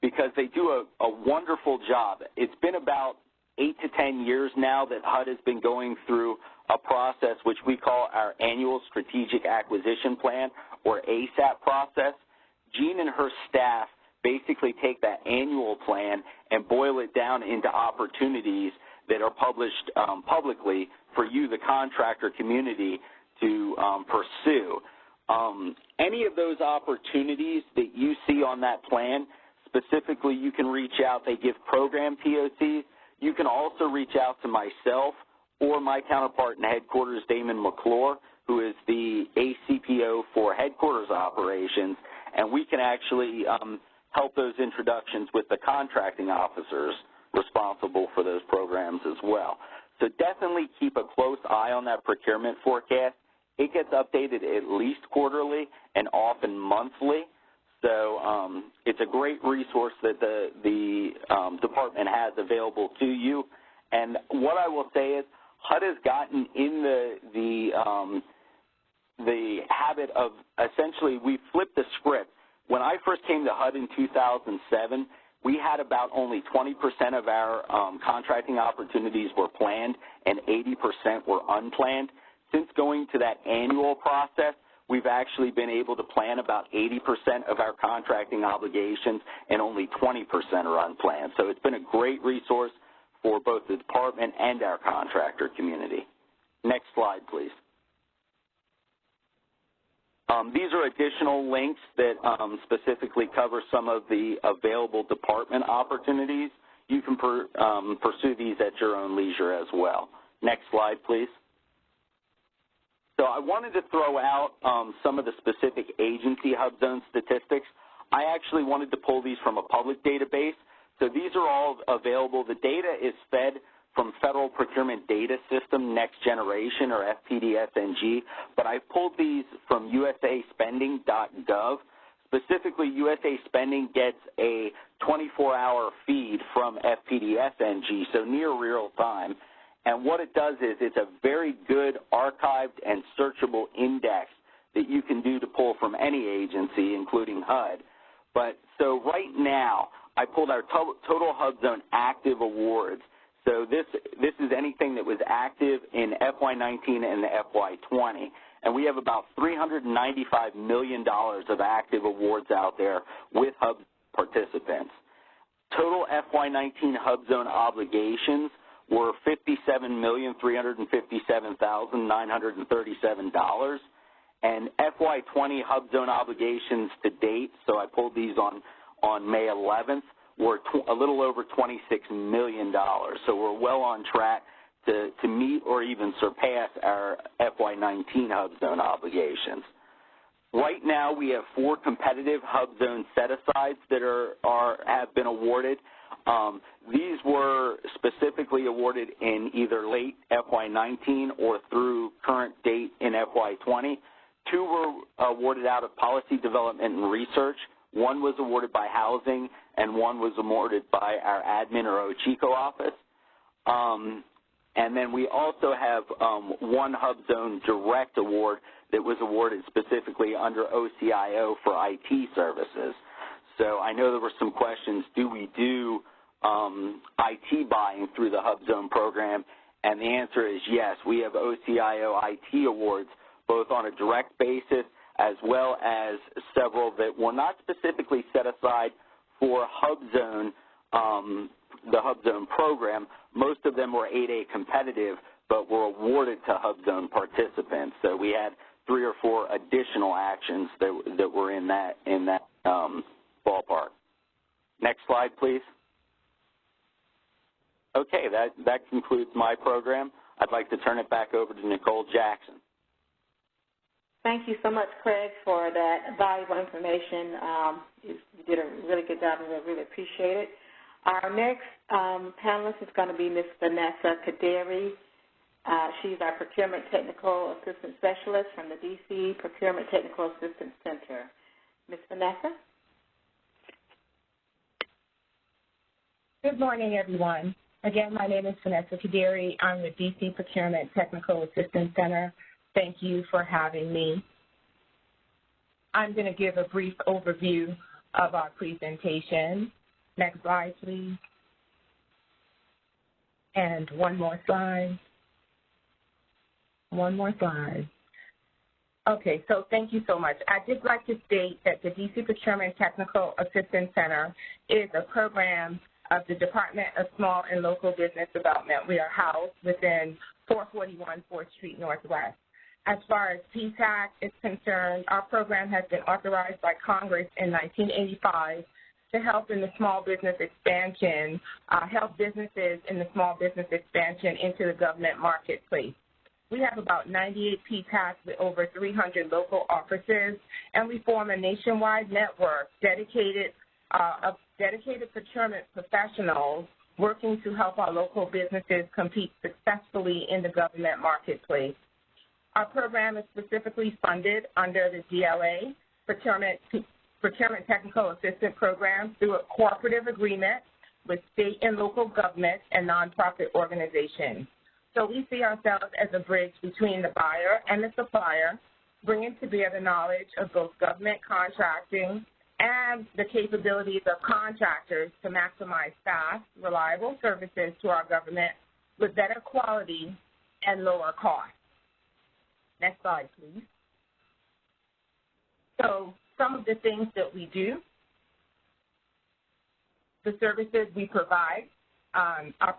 because they do a wonderful job. It's been about 8 to 10 years now that HUD has been going through a process which we call our Annual Strategic Acquisition Plan, or ASAP process. Jean and her staff basically take that annual plan and boil it down into opportunities that are published publicly for you, the contractor community, to pursue. Any of those opportunities that you see on that plan, specifically you can reach out. They give program POCs. You can also reach out to myself or my counterpart in headquarters, Damon McClure, who is the ACPO for headquarters operations, and we can actually help those introductions with the contracting officers responsible for those programs as well. So definitely keep a close eye on that procurement forecast. It gets updated at least quarterly and often monthly. So it's a great resource that the department has available to you. And what I will say is HUD has gotten in the habit of essentially we flipped the script. When I first came to HUD in 2007, we had about only 20% of our contracting opportunities were planned and 80% were unplanned. Since going to that annual process, we've actually been able to plan about 80% of our contracting obligations and only 20% are unplanned. So it's been a great resource for both the department and our contractor community. Next slide, please. These are additional links that specifically cover some of the available department opportunities. You can pursue these at your own leisure as well. Next slide, please. So I wanted to throw out some of the specific agency HUBZone statistics. I actually wanted to pull these from a public database. So these are all available. The data is fed from Federal Procurement Data System Next Generation, or FPDS-NG, but I pulled these from usaspending.gov. Specifically, USA Spending gets a 24-hour feed from FPDS-NG, so near real time. And what it does is it's a very good archived and searchable index that you can do to pull from any agency, including HUD. But so right now, I pulled our total HUBZone active awards. So this is anything that was active in FY19 and FY20. And we have about $395 million of active awards out there with HUB participants. total FY19 HUBZone obligations were $57,357,937, and FY20 HUBZone obligations to date, so I pulled these on May 11th, were a little over $26 million. So we're well on track to meet or even surpass our FY19 HUBZone obligations. Right now, we have 4 competitive HUBZone set-asides that have been awarded. These were specifically awarded in either late FY19 or through current date in FY20. 2 were awarded out of policy development and research. 1 was awarded by housing, and 1 was awarded by our admin or OCHICO office. And then we also have 1 HUBZone direct award that was awarded specifically under OCIO for IT services. So I know there were some questions, do we do IT buying through the HUBZone program? And the answer is yes. We have OCIO IT awards both on a direct basis as well as several that were not specifically set aside for HUBZone, the HUBZone program. Most of them were 8A competitive, but were awarded to HUBZone participants. So we had 3 or 4 additional actions that were in that ballpark. Next slide, please. Okay, that concludes my program. I'd like to turn it back over to Nicole Jackson. Thank you so much, Craig, for that valuable information. You did a really good job, and we really appreciate it. Our next panelist is going to be Ms. Vanessa Kaderi. She's our Procurement Technical Assistant Specialist from the DC Procurement Technical Assistance Center. Ms. Vanessa? Good morning, everyone. Again, my name is Vanessa Kaderi. I'm with DC Procurement Technical Assistance Center. Thank you for having me. I'm going to give a brief overview of our presentation. Next slide, please. And one more slide. One more slide. Okay, so thank you so much. I'd just like to state that the DC Procurement Technical Assistance Center is a program of the Department of Small and Local Business Development. We are housed within 441 4th Street Northwest. As far as PTAC is concerned, our program has been authorized by Congress in 1985 to help in the small business expansion, help businesses in the small business expansion into the government marketplace. We have about 98 PTACs with over 300 local offices, and we form a nationwide network of dedicated procurement professionals working to help our local businesses compete successfully in the government marketplace. Our program is specifically funded under the DLA, Procurement Technical Assistance Program, through a cooperative agreement with state and local governments and nonprofit organizations. So we see ourselves as a bridge between the buyer and the supplier, bringing together knowledge of both government contracting and the capabilities of contractors to maximize fast, reliable services to our government with better quality and lower costs. Next slide, please. So some of the things that we do, the services we provide, our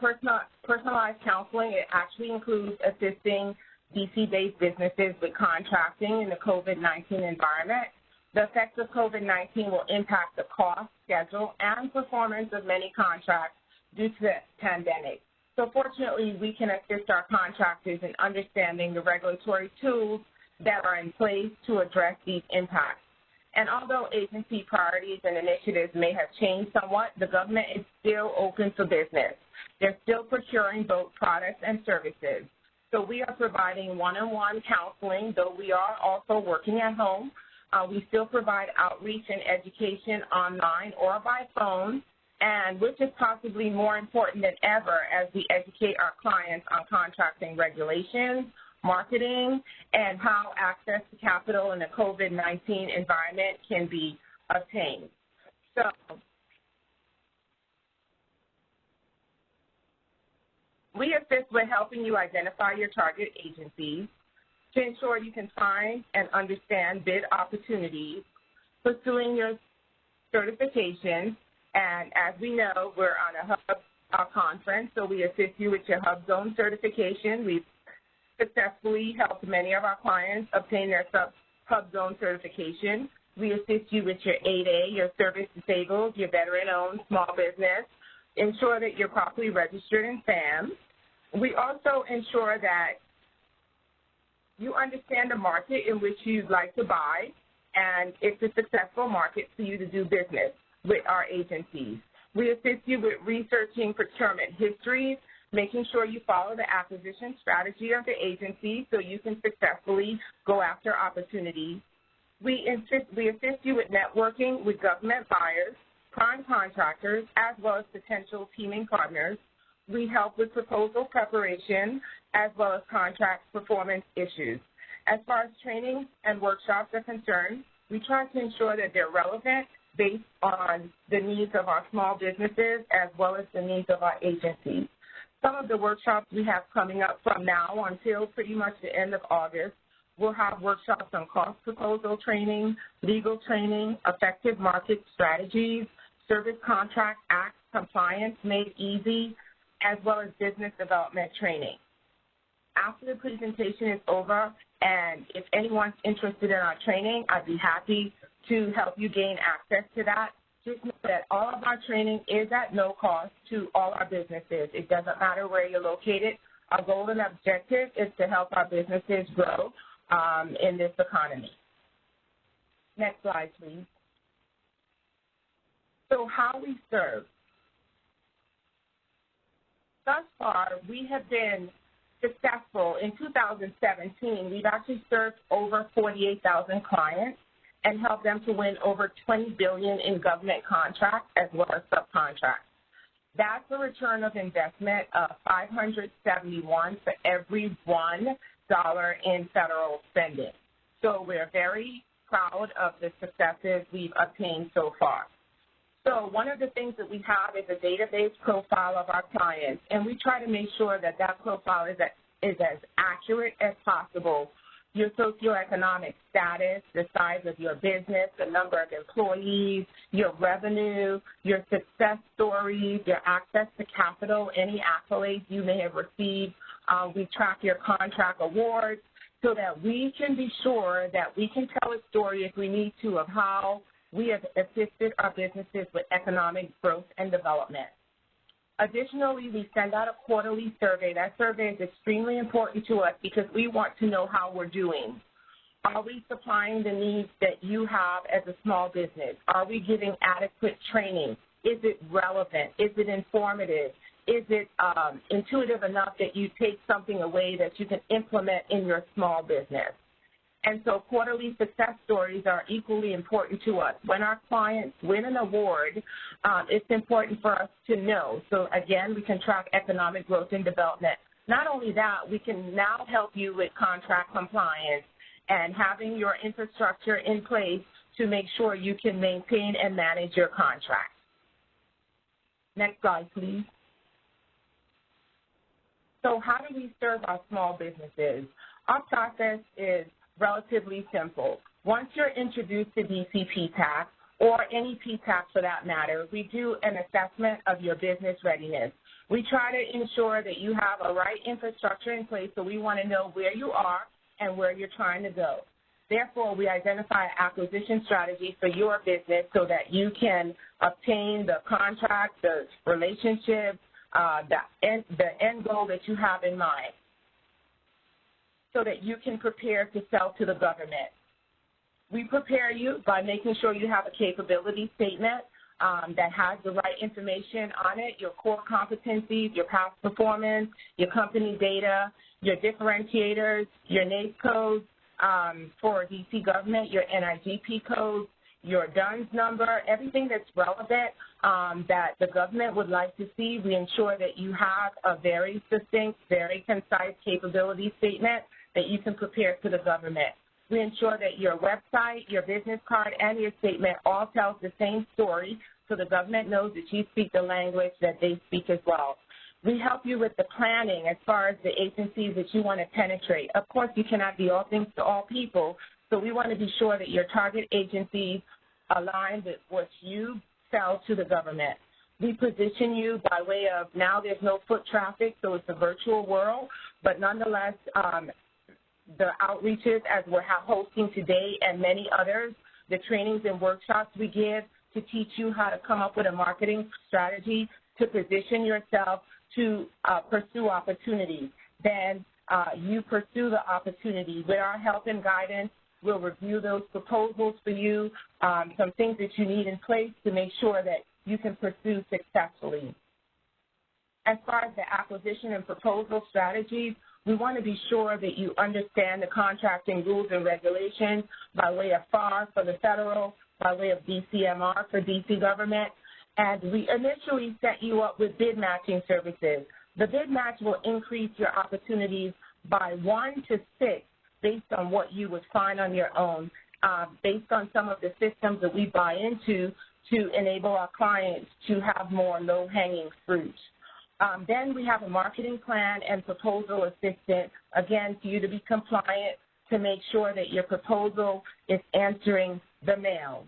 personalized counseling, it actually includes assisting DC-based businesses with contracting in the COVID-19 environment. The effects of COVID-19 will impact the cost, schedule, and performance of many contracts due to the pandemic. So fortunately, we can assist our contractors in understanding the regulatory tools that are in place to address these impacts. And although agency priorities and initiatives may have changed somewhat, the government is still open for business. They're still procuring both products and services. So we are providing one-on-one counseling, though we are also working at home. We still provide outreach and education online or by phone, and which is possibly more important than ever as we educate our clients on contracting regulations, marketing, and how access to capital in the COVID-19 environment can be obtained. So we assist with helping you identify your target agencies to ensure you can find and understand bid opportunities, pursuing your certifications, And as we know, we're on a Hub conference, so we assist you with your HUBZone certification. We've successfully helped many of our clients obtain their HUBZone certification. We assist you with your 8A, your service disabled, your veteran-owned small business. Ensure that you're properly registered in FAM. We also ensure that you understand the market in which you'd like to buy, and it's a successful market for you to do business with our agencies. We assist you with researching procurement histories, making sure you follow the acquisition strategy of the agency so you can successfully go after opportunities. We assist you with networking with government buyers, prime contractors, as well as potential teaming partners. We help with proposal preparation as well as contract performance issues. As far as training and workshops are concerned, we try to ensure that they're relevant based on the needs of our small businesses as well as the needs of our agencies. Some of the workshops we have coming up from now until pretty much the end of August, we'll have workshops on cost proposal training, legal training, effective market strategies, Service Contract Act compliance made easy, as well as business development training. After the presentation is over, and if anyone's interested in our training, I'd be happy to help you gain access to that. Just know that all of our training is at no cost to all our businesses. It doesn't matter where you're located. Our goal and objective is to help our businesses grow in this economy. Next slide, please. So how we serve. Thus far, we have been successful. In 2017, we've actually served over 48,000 clients and helped them to win over $20 billion in government contracts as well as subcontracts. That's a return of investment of $571 for every $1 in federal spending. So we're very proud of the successes we've obtained so far. So one of the things that we have is a database profile of our clients, and we try to make sure that that profile is as accurate as possible. Your socioeconomic status, the size of your business, the number of employees, your revenue, your success stories, your access to capital, any accolades you may have received. We track your contract awards so that we can be sure that we can tell a story if we need to of how we have assisted our businesses with economic growth and development. Additionally, we send out a quarterly survey. That survey is extremely important to us because we want to know how we're doing. Are we supplying the needs that you have as a small business? Are we giving adequate training? Is it relevant? Is it informative? Is it intuitive enough that you take something away that you can implement in your small business? And so quarterly success stories are equally important to us. When our clients win an award, it's important for us to know. So again, we can track economic growth and development. Not only that, we can now help you with contract compliance and having your infrastructure in place to make sure you can maintain and manage your contracts. Next slide, please. So how do we serve our small businesses? Our process is relatively simple. Once you're introduced to DC PTAC, or any PTAC for that matter, we do an assessment of your business readiness. We try to ensure that you have a right infrastructure in place, so we want to know where you are and where you're trying to go. Therefore, we identify an acquisition strategy for your business so that you can obtain the contract, the relationship, the end goal that you have in mind, so that you can prepare to sell to the government. We prepare you by making sure you have a capability statement that has the right information on it, your core competencies, your past performance, your company data, your differentiators, your NAICS codes for DC government, your NIGP codes, your DUNS number, everything that's relevant that the government would like to see. We ensure that you have a very succinct, very concise capability statement that you can prepare to the government. We ensure that your website, your business card, and your statement all tells the same story so the government knows that you speak the language that they speak as well. We help you with the planning as far as the agencies that you want to penetrate. Of course, you cannot be all things to all people, so we want to be sure that your target agencies align with what you sell to the government. We position you by way of, now there's no foot traffic, so it's a virtual world, but nonetheless, the outreaches as we're hosting today and many others, the trainings and workshops we give to teach you how to come up with a marketing strategy to position yourself to pursue opportunities. Then you pursue the opportunity. With our help and guidance, we'll review those proposals for you, some things that you need in place to make sure that you can pursue successfully. As far as the acquisition and proposal strategies, we want to be sure that you understand the contracting rules and regulations by way of FAR for the federal, by way of DCMR for DC government, and we initially set you up with bid matching services. The bid match will increase your opportunities by 1 to 6 based on what you would find on your own, based on some of the systems that we buy into to enable our clients to have more low-hanging fruit. Then we have a marketing plan and proposal assistant, again, for you to be compliant to make sure that your proposal is answering the mail.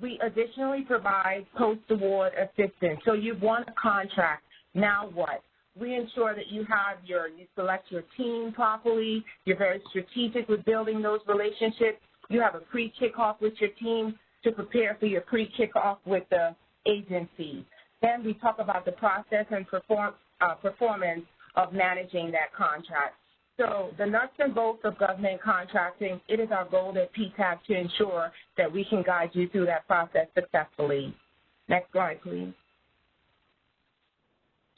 We additionally provide post-award assistance. So you've won a contract, now what? We ensure that you select your team properly, you're very strategic with building those relationships, you have a pre-kickoff with your team to prepare for your pre-kickoff with the agency. Then we talk about the process and performance of managing that contract. So the nuts and bolts of government contracting, it is our goal at PTAC to ensure that we can guide you through that process successfully. Next slide, please.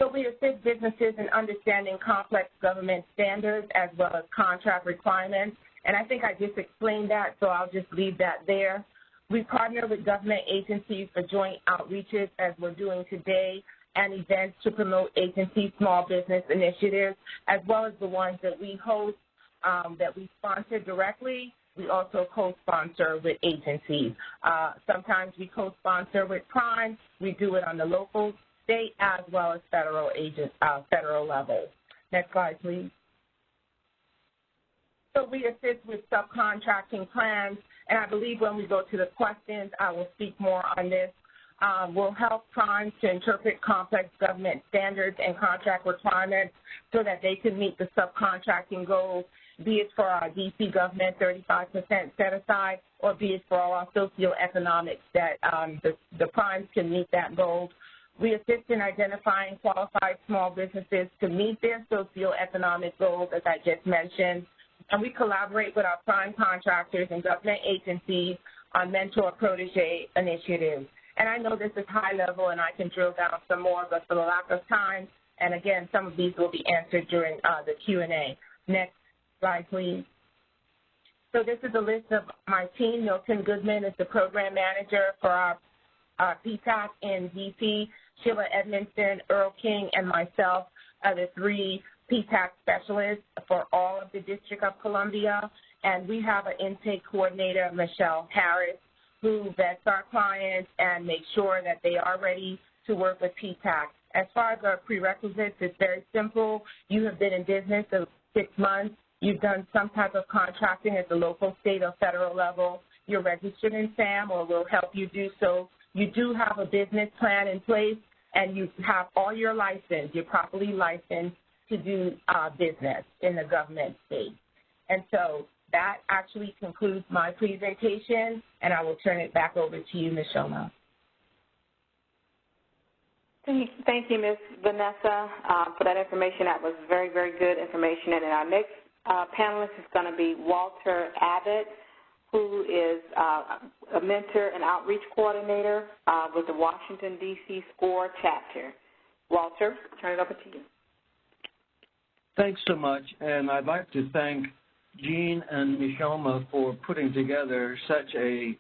So we assist businesses in understanding complex government standards as well as contract requirements. And I think I just explained that, so I'll just leave that there. We partner with government agencies for joint outreaches, as we're doing today, and events to promote agency small business initiatives, as well as the ones that we host, that we sponsor directly. We also co-sponsor with agencies. Sometimes we co-sponsor with Prime. We do it on the local, state, as well as federal level. Next slide, please. So we assist with subcontracting plans, and I believe when we go to the questions, I will speak more on this. We'll help primes to interpret complex government standards and contract requirements so that they can meet the subcontracting goals, be it for our DC government 35% set aside, or be it for our socioeconomics that the primes can meet that goal. We assist in identifying qualified small businesses to meet their socioeconomic goals, as I just mentioned. And we collaborate with our prime contractors and government agencies on mentor-protege initiatives. And I know this is high level, and I can drill down some more, but for the lack of time, and again, some of these will be answered during the Q&A. Next slide, please. So this is a list of my team. Milton Goodman is the program manager for our PTAC in DC. Sheila Edmondson, Earl King, and myself are the 3 PTAC specialists for all of the District of Columbia. And we have an intake coordinator, Michelle Harris, who vets our clients and makes sure that they are ready to work with PTAC. As far as our prerequisites, it's very simple. You have been in business for 6 months. You've done some type of contracting at the local, state, or federal level. You're registered in SAM, or we'll help you do so. You do have a business plan in place, and you have all your license. You're properly licensed to do business in the government space. And so that actually concludes my presentation, and I will turn it back over to you, Ms. Shoma. Thank you, Ms. Vanessa, for that information. That was very, very good information. And our next panelist is going to be Walter Abbott, who is a mentor and outreach coordinator with the Washington, D.C. SCORE chapter. Walter, turn it over to you. Thanks so much, and I'd like to thank Jean and Mishoma for putting together such a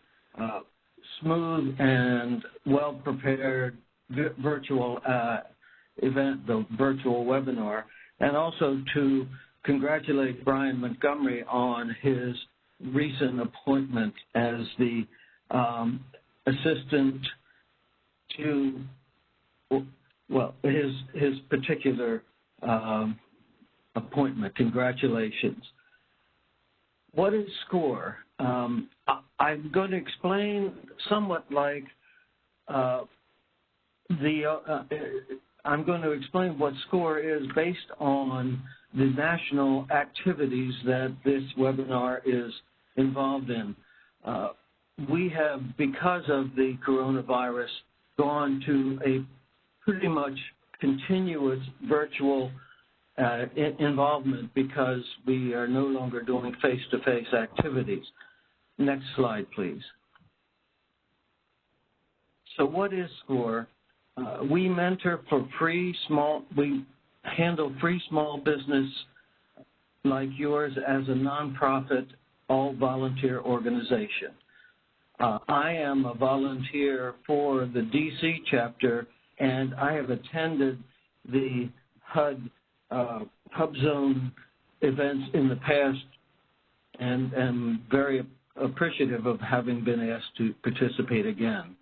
smooth and well-prepared virtual event, the virtual webinar, and also to congratulate Brian Montgomery on his recent appointment as the assistant to, well, his particular appointment. Congratulations. What is SCORE? I'm going to explain somewhat like I'm going to explain what SCORE is based on the national activities that this webinar is involved in. We have, because of the coronavirus, gone to a pretty much continuous virtual involvement because we are no longer doing face-to-face activities. Next slide, please. So what is SCORE? We mentor for we handle free small business like yours as a nonprofit, all-volunteer organization. I am a volunteer for the DC chapter, and I have attended the HUBZone events in the past and am very appreciative of having been asked to participate again.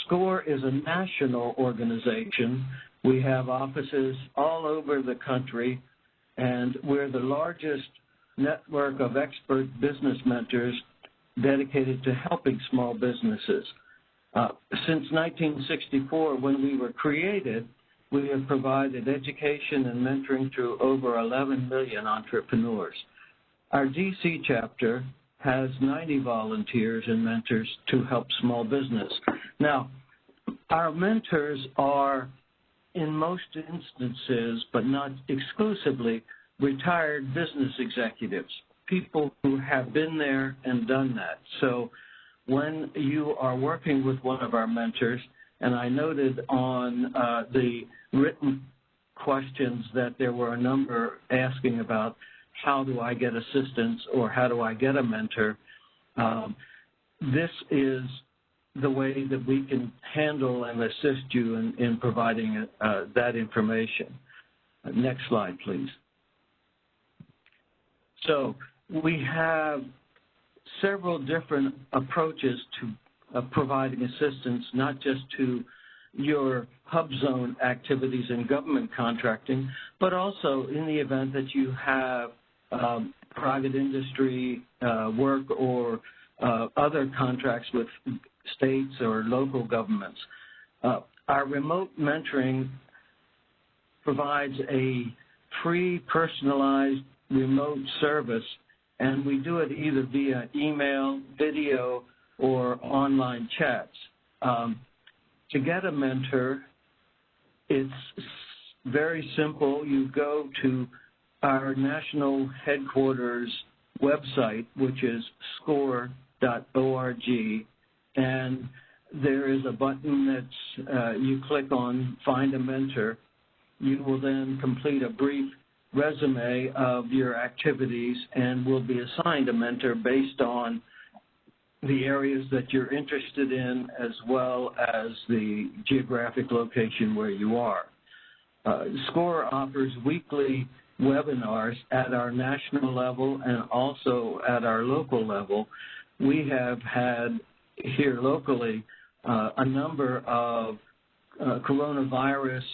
SCORE is a national organization. We have offices all over the country, and we're the largest network of expert business mentors dedicated to helping small businesses. Since 1964, when we were created, we have provided education and mentoring to over 11 million entrepreneurs. Our DC chapter has 90 volunteers and mentors to help small business. Now, our mentors are, in most instances, but not exclusively, retired business executives, people who have been there and done that. So when you are working with one of our mentors, and I noted on the written questions that there were a number asking about how do I get assistance or how do I get a mentor, this is the way that we can handle and assist you in providing that information. Next slide, please. So we have several different approaches to providing assistance, not just to your HUBZone activities in government contracting, but also in the event that you have private industry work or other contracts with states or local governments. Our remote mentoring provides a free, personalized remote service, and we do it either via email, video, or online chats. To get a mentor, it's very simple. You go to our national headquarters website, which is score.org, and there is a button that you click on, Find a Mentor. You will then complete a brief resume of your activities and will be assigned a mentor based on the areas that you're interested in as well as the geographic location where you are. SCORE offers weekly webinars at our national level and also at our local level. We have had here locally a number of coronavirus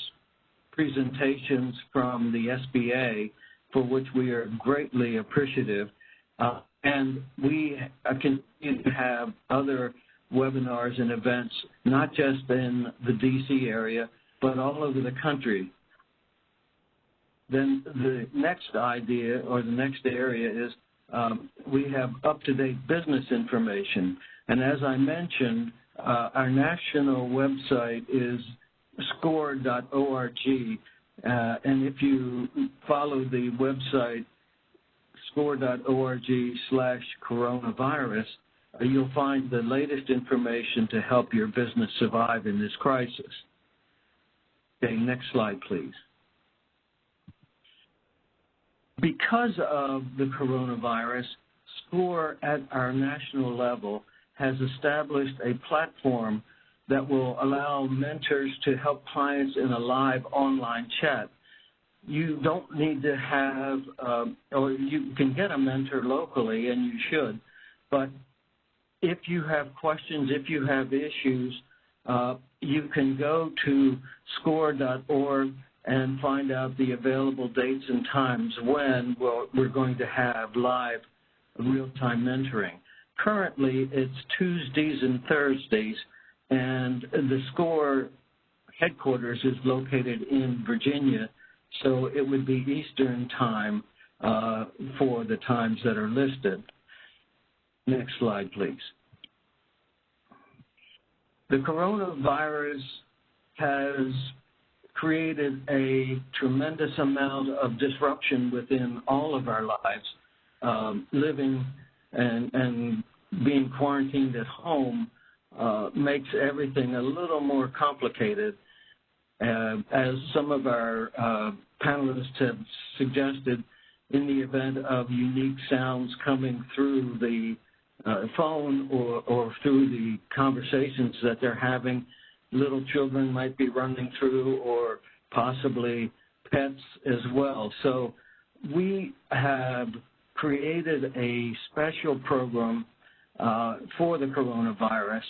presentations from the SBA, for which we are greatly appreciative. And we continue to have other webinars and events, not just in the DC area, but all over the country. Then the next idea or the next area is we have up-to-date business information. And as I mentioned, our national website is score.org. And if you follow the website score.org/coronavirus, you'll find the latest information to help your business survive in this crisis. Okay, next slide, please. Because of the coronavirus, SCORE at our national level has established a platform that will allow mentors to help clients in a live online chat. You don't need to have, or you can get a mentor locally, and you should, but if you have questions, if you have issues, you can go to score.org and find out the available dates and times when we're going to have live real-time mentoring. Currently, it's Tuesdays and Thursdays And the SCORE headquarters is located in Virginia, so it would be Eastern time for the times that are listed. Next slide, please. The coronavirus has created a tremendous amount of disruption within all of our lives. Living and being quarantined at home makes everything a little more complicated. As some of our panelists have suggested, in the event of unique sounds coming through the phone or through the conversations that they're having, little children might be running through, or possibly pets as well. So we have created a special program for the coronavirus,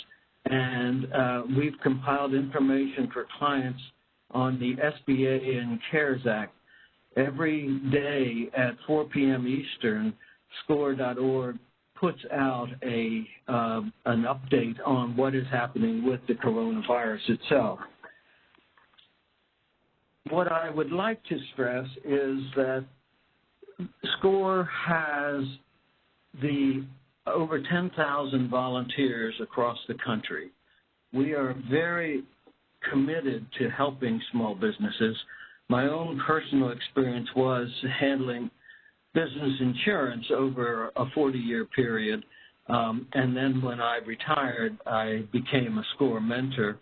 and we've compiled information for clients on the SBA and CARES Act. Every day at 4 p.m. Eastern, SCORE.org puts out an update on what is happening with the coronavirus itself. What I would like to stress is that SCORE has over 10,000 volunteers across the country. We are very committed to helping small businesses. My own personal experience was handling business insurance over a 40-year period, and then when I retired, I became a SCORE mentor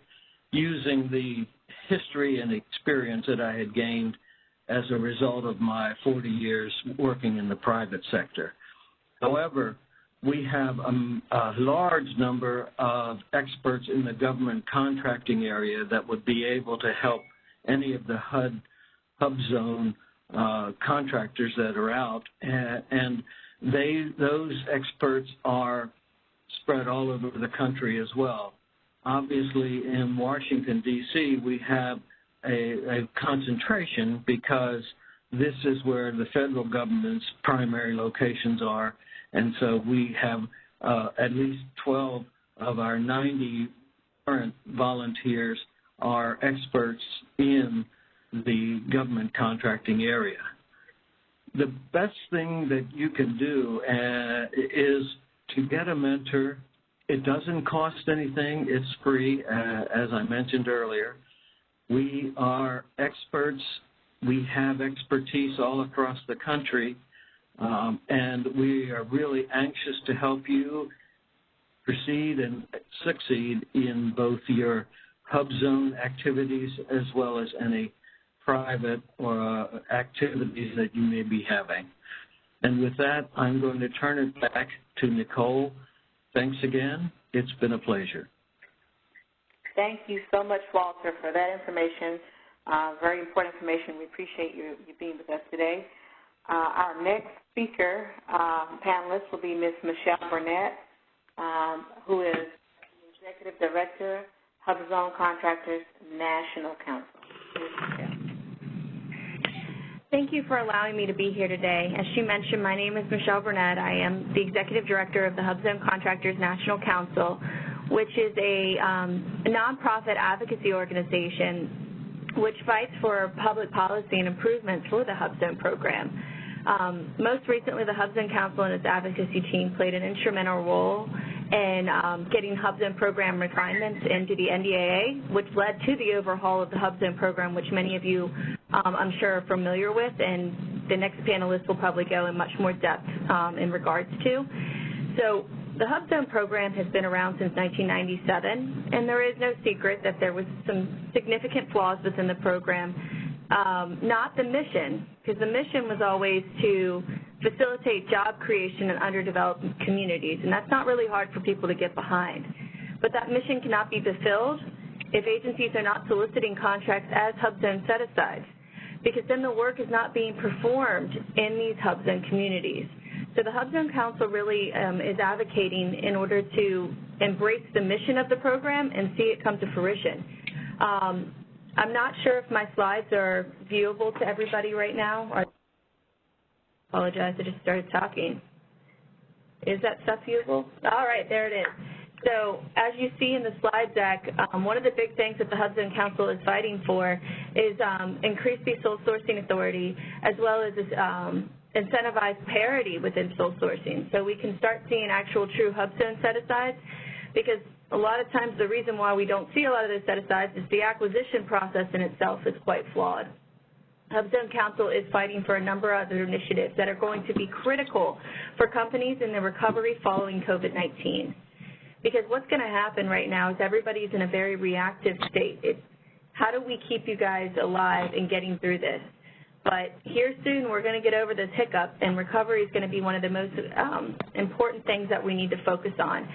using the history and experience that I had gained as a result of my 40 years working in the private sector. However, we have a large number of experts in the government contracting area that would be able to help any of the HUBZone contractors that are out, and those experts are spread all over the country as well. Obviously, in Washington, D.C., we have a concentration because this is where the federal government's primary locations are, and so we have at least 12 of our 90 current volunteers are experts in the government contracting area. The best thing that you can do is to get a mentor. It doesn't cost anything. It's free, as I mentioned earlier. We are experts. We have expertise all across the country, and we are really anxious to help you proceed and succeed in both your HUBZone activities as well as any private or activities that you may be having. And with that, I'm going to turn it back to Nicole. Thanks again. It's been a pleasure. Thank you so much, Walter, for that information. Very important information. We appreciate you being with us today. Our next speaker, panelist, will be Ms. Michelle Burnett, who is the Executive Director, HUBZone Contractors National Council. Thank you for allowing me to be here today. As she mentioned, my name is Michelle Burnett. I am the Executive Director of the HUBZone Contractors National Council, which is a nonprofit advocacy organization which fights for public policy and improvements for the HUBZone program. Most recently, the HUBZone Council and its advocacy team played an instrumental role in getting HUBZone program refinements into the NDAA, which led to the overhaul of the HUBZone program, which many of you, I'm sure, are familiar with, and the next panelist will probably go in much more depth in regards to. So the HUBZone program has been around since 1997, and there is no secret that there was some significant flaws within the program. Not the mission, because the mission was always to facilitate job creation in underdeveloped communities, and that's not really hard for people to get behind. But that mission cannot be fulfilled if agencies are not soliciting contracts as HUBZone set-asides, because then the work is not being performed in these HUBZone communities. So the HUBZone Council really is advocating in order to embrace the mission of the program and see it come to fruition. I'm not sure if my slides are viewable to everybody right now. I apologize, I just started talking. Is that stuff viewable? All right, there it is. So as you see in the slide deck, one of the big things that the HUBZone Council is fighting for is increased the sole sourcing authority, as well as this, incentivize parity within sole sourcing. So we can start seeing actual true HUBZone set-asides, because a lot of times the reason why we don't see a lot of those set-asides is the acquisition process in itself is quite flawed. HUBZone Council is fighting for a number of other initiatives that are going to be critical for companies in the recovery following COVID-19. Because what's going to happen right now is everybody's in a very reactive state. It's how do we keep you guys alive and getting through this? But here soon we're going to get over this hiccup, and recovery is going to be one of the most important things that we need to focus on.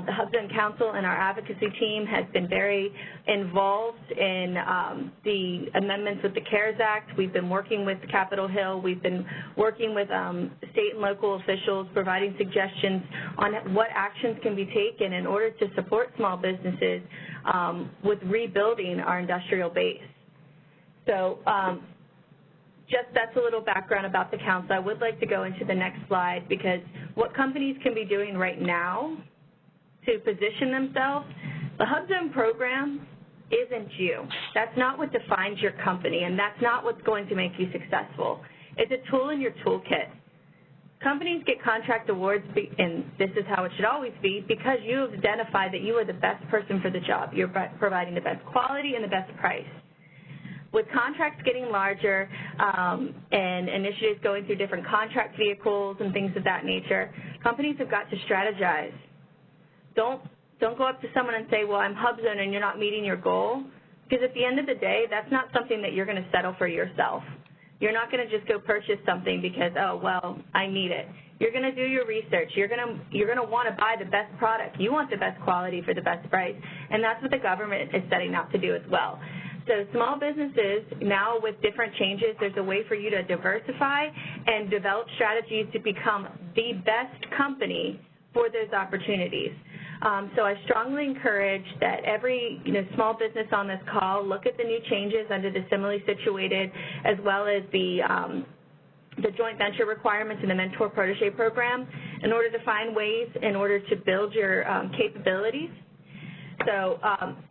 The HUBZone Council and our advocacy team has been very involved in the amendments with the CARES Act. We've been working with Capitol Hill. We've been working with state and local officials, providing suggestions on what actions can be taken in order to support small businesses with rebuilding our industrial base. So just that's a little background about the council. I would like to go into the next slide, because what companies can be doing right now to position themselves, the HUBZone program isn't you. That's not what defines your company, and that's not what's going to make you successful. It's a tool in your toolkit. Companies get contract awards, and this is how it should always be, because you have identified that you are the best person for the job. You're providing the best quality and the best price. With contracts getting larger and initiatives going through different contract vehicles and things of that nature, companies have got to strategize. Don't go up to someone and say, well, I'm HUBZone and you're not meeting your goal, because at the end of the day, that's not something that you're going to settle for yourself. You're not going to just go purchase something because, oh, well, I need it. You're going to do your research. You're going to want to buy the best product. You want the best quality for the best price, and that's what the government is setting out to do as well. So small businesses, now with different changes, there's a way for you to diversify and develop strategies to become the best company for those opportunities. So I strongly encourage that every small business on this call look at the new changes under the similarly situated, as well as the joint venture requirements in the Mentor Protege program, in order to find ways in order to build your capabilities. So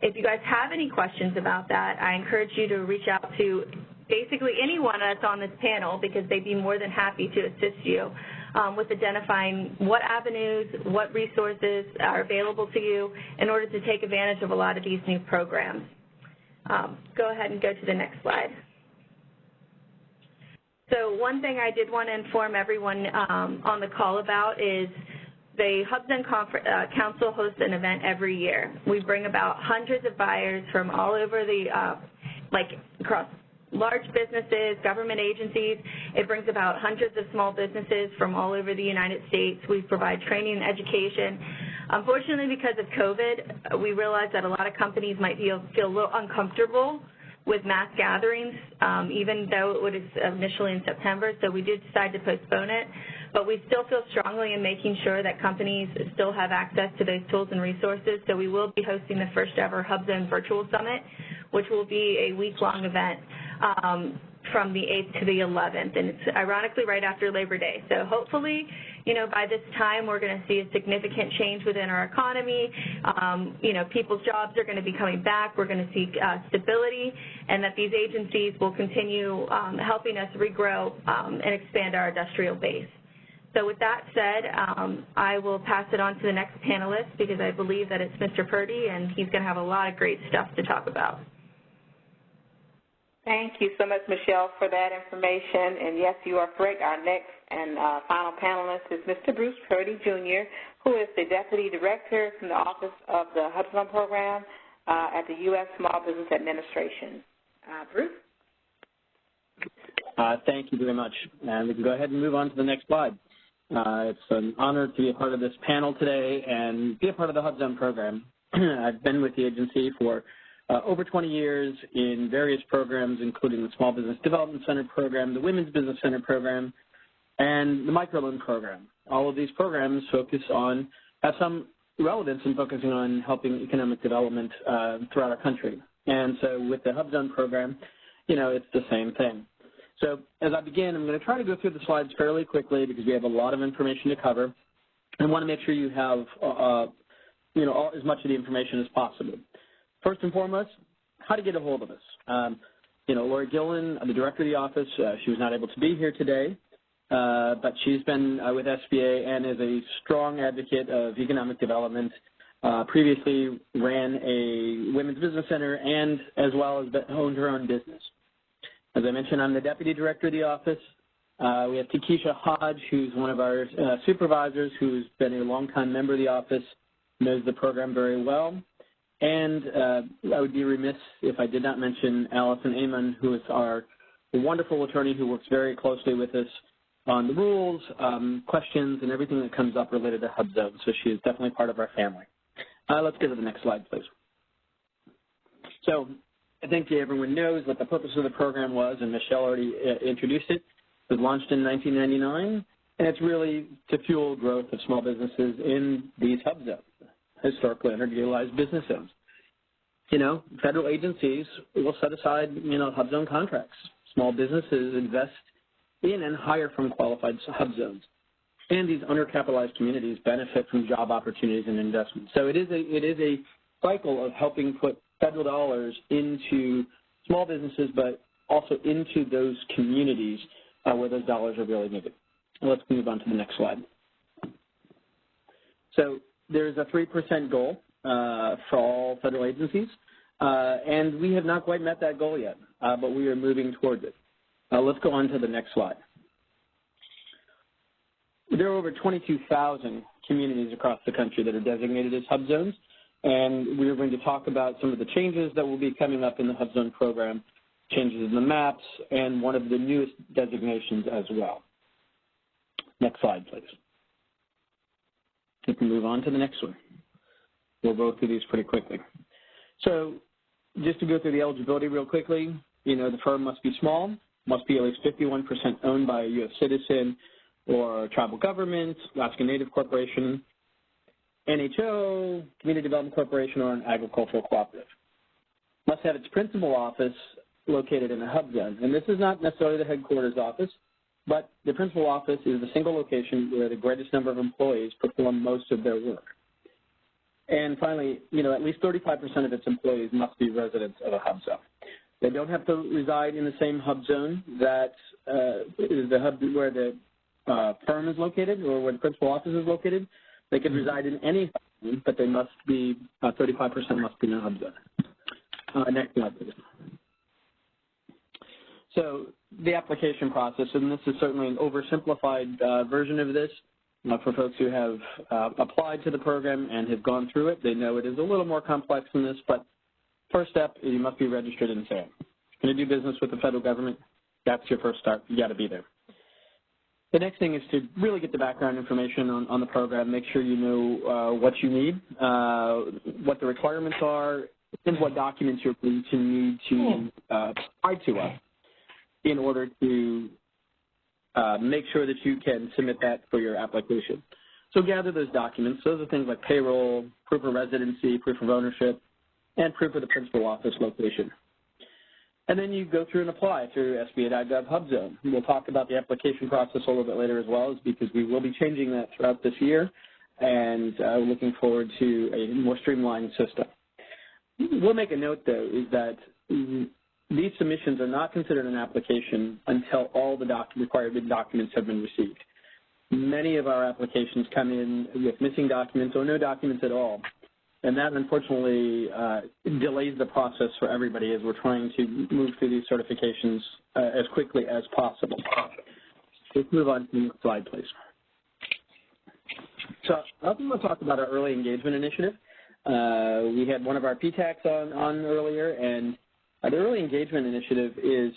if you guys have any questions about that, I encourage you to reach out to basically anyone that's on this panel, because they'd be more than happy to assist you with identifying what avenues, what resources are available to you in order to take advantage of a lot of these new programs. Go ahead and go to the next slide. So one thing I did want to inform everyone on the call about is the HUBZone Council hosts an event every year. We bring about hundreds of buyers from all over the, across large businesses, government agencies. It brings about hundreds of small businesses from all over the United States. We provide training and education. Unfortunately, because of COVID, we realized that a lot of companies might feel a little uncomfortable with mass gatherings, even though it was initially in September, so we did decide to postpone it. But we still feel strongly in making sure that companies still have access to those tools and resources, so we will be hosting the first ever HUBZone Virtual Summit, which will be a week-long event from the 8th to the 11th, and it's ironically right after Labor Day. So hopefully, by this time we're going to see a significant change within our economy. People's jobs are going to be coming back. We're going to see stability, and that these agencies will continue helping us regrow and expand our industrial base. So with that said, I will pass it on to the next panelist, because I believe that it's Mr. Purdy, and he's going to have a lot of great stuff to talk about. Thank you so much, Michelle, for that information. And yes, you are correct. Our next and final panelist is Mr. Bruce Purdy, Jr., who is the Deputy Director from the Office of the HUBZone Program at the U.S. Small Business Administration. Bruce? Thank you very much. And we can go ahead and move on to the next slide. It's an honor to be a part of this panel today and be a part of the HUBZone program. I've been with the agency for over 20 years in various programs, including the Small Business Development Center program, the Women's Business Center program, and the Microloan program. All of these programs have some relevance in focusing on helping economic development throughout our country. And so with the HUBZone program, it's the same thing. So as I begin, I'm going to try to go through the slides fairly quickly, because we have a lot of information to cover. I want to make sure you have as much of the information as possible. First and foremost, how to get a hold of us. Lori Gillen, the director of the office, she was not able to be here today, but she's been with SBA and is a strong advocate of economic development. Previously ran a women's business center and as well as owned her own business. As I mentioned, I'm the deputy director of the office. We have Takesha Hodge, who's one of our supervisors, who's been a longtime member of the office, knows the program very well. And I would be remiss if I did not mention Allison Amon, who is our wonderful attorney who works very closely with us on the rules, questions, and everything that comes up related to HUBZone. So she is definitely part of our family. Let's go to the next slide, please. So I think everyone knows what the purpose of the program was, and Michelle already introduced it. It was launched in 1999, and it's really to fuel growth of small businesses in these HUBZones, historically underutilized business zones. Federal agencies will set aside, HUBZone contracts. Small businesses invest in and hire from qualified HUBZones. And these undercapitalized communities benefit from job opportunities and investments. So it is a cycle of helping put federal dollars into small businesses, but also into those communities where those dollars are really needed. Let's move on to the next slide. So there's a 3% goal for all federal agencies, and we have not quite met that goal yet, but we are moving towards it. Let's go on to the next slide. There are over 22,000 communities across the country that are designated as HUBZones, and we are going to talk about some of the changes that will be coming up in the HUBZone program, changes in the maps, and one of the newest designations as well. Next slide, please. We can move on to the next one. We'll go through these pretty quickly. So just to go through the eligibility real quickly, the firm must be small, must be at least 51% owned by a U.S. citizen or tribal government, Alaska Native Corporation, NHO, Community Development Corporation, or an agricultural cooperative. Must have its principal office located in a HUBZone. And this is not necessarily the headquarters office, but the principal office is the single location where the greatest number of employees perform most of their work. And finally, at least 35% of its employees must be residents of a HUBZone. They don't have to reside in the same HUBZone that is the hub where the firm is located or where the principal office is located. They can reside in any HUBZone, but they must be, 35% must be in a HUBZone. Next slide, please. So the application process, and this is certainly an oversimplified version of this. For folks who have applied to the program and have gone through it, they know it is a little more complex than this, but first step is you must be registered in SAM. If you're going to do business with the federal government, that's your first start. You got to be there. The next thing is to really get the background information on the program, make sure you know what you need, what the requirements are, and what documents you're going to need to provide to us in order to make sure that you can submit that for your application. So gather those documents. Those are things like payroll, proof of residency, proof of ownership, and proof of the principal office location. And then you go through and apply through SBA.gov HUBZone. We'll talk about the application process a little bit later as well, because we will be changing that throughout this year, and looking forward to a more streamlined system. We'll make a note, though, is that these submissions are not considered an application until all the required documents have been received. Many of our applications come in with missing documents or no documents at all, and that unfortunately delays the process for everybody as we're trying to move through these certifications as quickly as possible. Let's move on to the next slide, please. So I'm going to talk about our early engagement initiative. We had one of our PTACs on earlier, and the Early Engagement Initiative is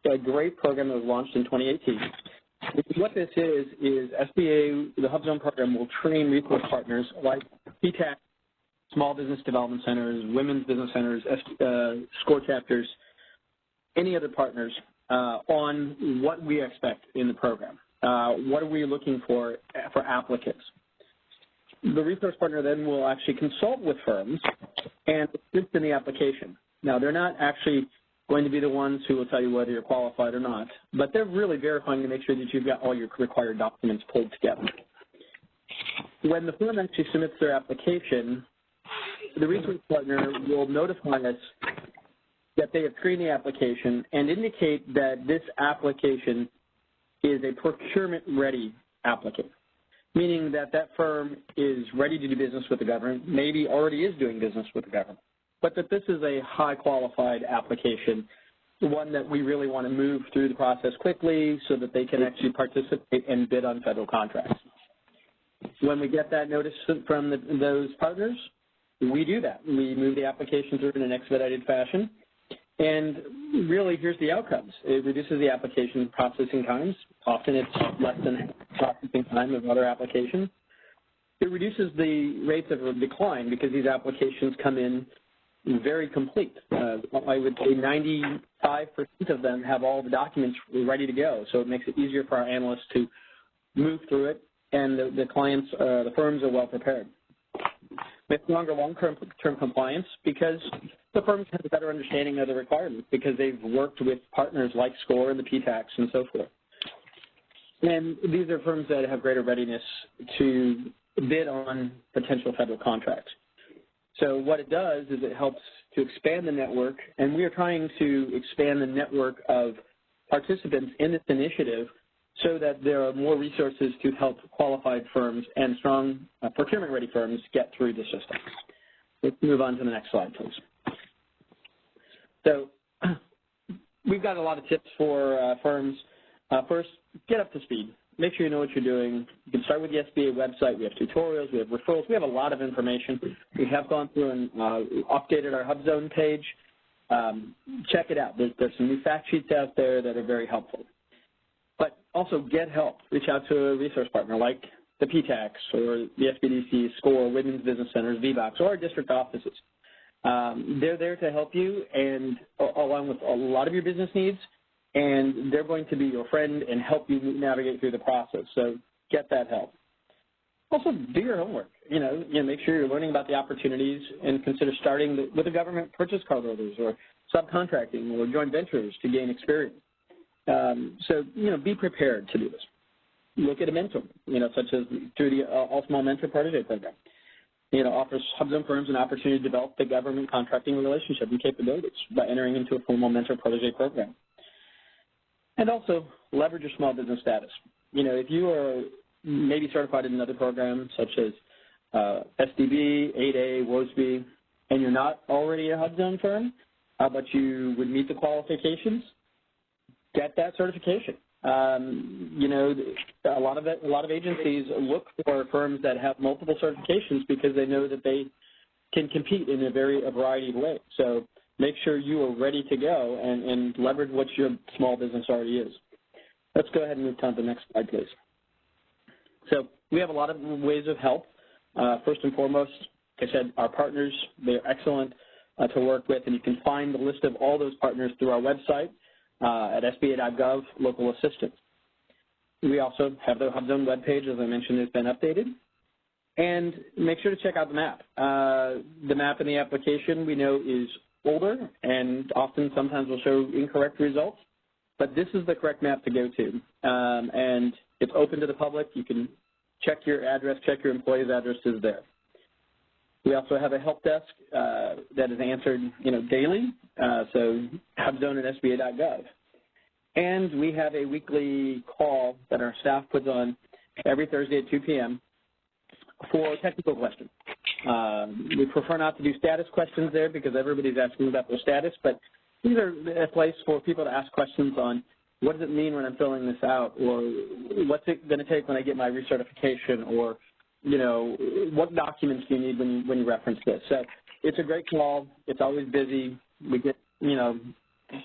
a great program that was launched in 2018. What this is SBA, the HUBZone program, will train resource partners like PTAC, small business development centers, women's business centers, SCORE chapters, any other partners on what we expect in the program. What are we looking for applicants? The resource partner then will actually consult with firms and assist in the application. Now, they're not actually going to be the ones who will tell you whether you're qualified or not, but they're really verifying to make sure that you've got all your required documents pulled together. When the firm actually submits their application, the research partner will notify us that they have screened the application and indicate that this application is a procurement-ready applicant, meaning that that firm is ready to do business with the government, maybe already is doing business with the government, but that this is a high-qualified application, one that we really want to move through the process quickly so that they can actually participate and bid on federal contracts. When we get that notice from those partners, we do that. We move the application through in an expedited fashion. And really, here's the outcomes. It reduces the application processing times. Often it's less than processing time of other applications. It reduces the rates of decline because these applications come in very complete. I would say 95% of them have all the documents ready to go, so it makes it easier for our analysts to move through it, and the clients, the firms are well prepared. We have stronger long-term compliance because the firms have a better understanding of the requirements because they've worked with partners like SCORE and the PTACs and so forth. And these are firms that have greater readiness to bid on potential federal contracts. So what it does is it helps to expand the network, and we are trying to expand the network of participants in this initiative so that there are more resources to help qualified firms and strong procurement-ready firms get through the system. Let's move on to the next slide, please. So we've got a lot of tips for firms. First, get up to speed. Make sure you know what you're doing. You can start with the SBA website. We have tutorials. We have referrals. We have a lot of information. We have gone through and updated our HUBZone page. Check it out. There's some new fact sheets out there that are very helpful. But also get help. Reach out to a resource partner like the PTACs or the SBDC, SCORE, Women's Business Centers, VBOX, or our district offices. They're there to help you and along with a lot of your business needs, and they're going to be your friend and help you navigate through the process. So get that help. Also, do your homework. You know, make sure you're learning about the opportunities and consider starting with the government purchase card holders or subcontracting or joint ventures to gain experience. So, be prepared to do this. Look at a mentor, such as through the All Small Mentor Protege Program. Offers HUBZone firms an opportunity to develop the government contracting relationship and capabilities by entering into a formal mentor protege program. And also leverage your small business status. If you are maybe certified in another program such as SDB, 8A, WOSB, and you're not already a HUBZone firm, but you would meet the qualifications, get that certification. A lot of agencies look for firms that have multiple certifications because they know that they can compete in a variety of ways. So make sure you are ready to go and leverage what your small business already is. Let's go ahead and move on to the next slide, please. So we have a lot of ways of help. First and foremost, like I said, our partners, they're excellent to work with, and you can find the list of all those partners through our website. At SBA.gov, local assistance. We also have the HUBZone webpage, as I mentioned, has been updated. And make sure to check out the map. The map in the application we know is older and often sometimes will show incorrect results, but this is the correct map to go to. And it's open to the public. You can check your address, check your employee's addresses there. We also have a help desk that is answered, daily, so HUBZone at SBA.gov. And we have a weekly call that our staff puts on every Thursday at 2 p.m. for technical questions. We prefer not to do status questions there because everybody's asking about their status, but these are a place for people to ask questions on what does it mean when I'm filling this out, or what's it going to take when I get my recertification, or what documents do you need when you reference this? So it's a great call. It's always busy. We get,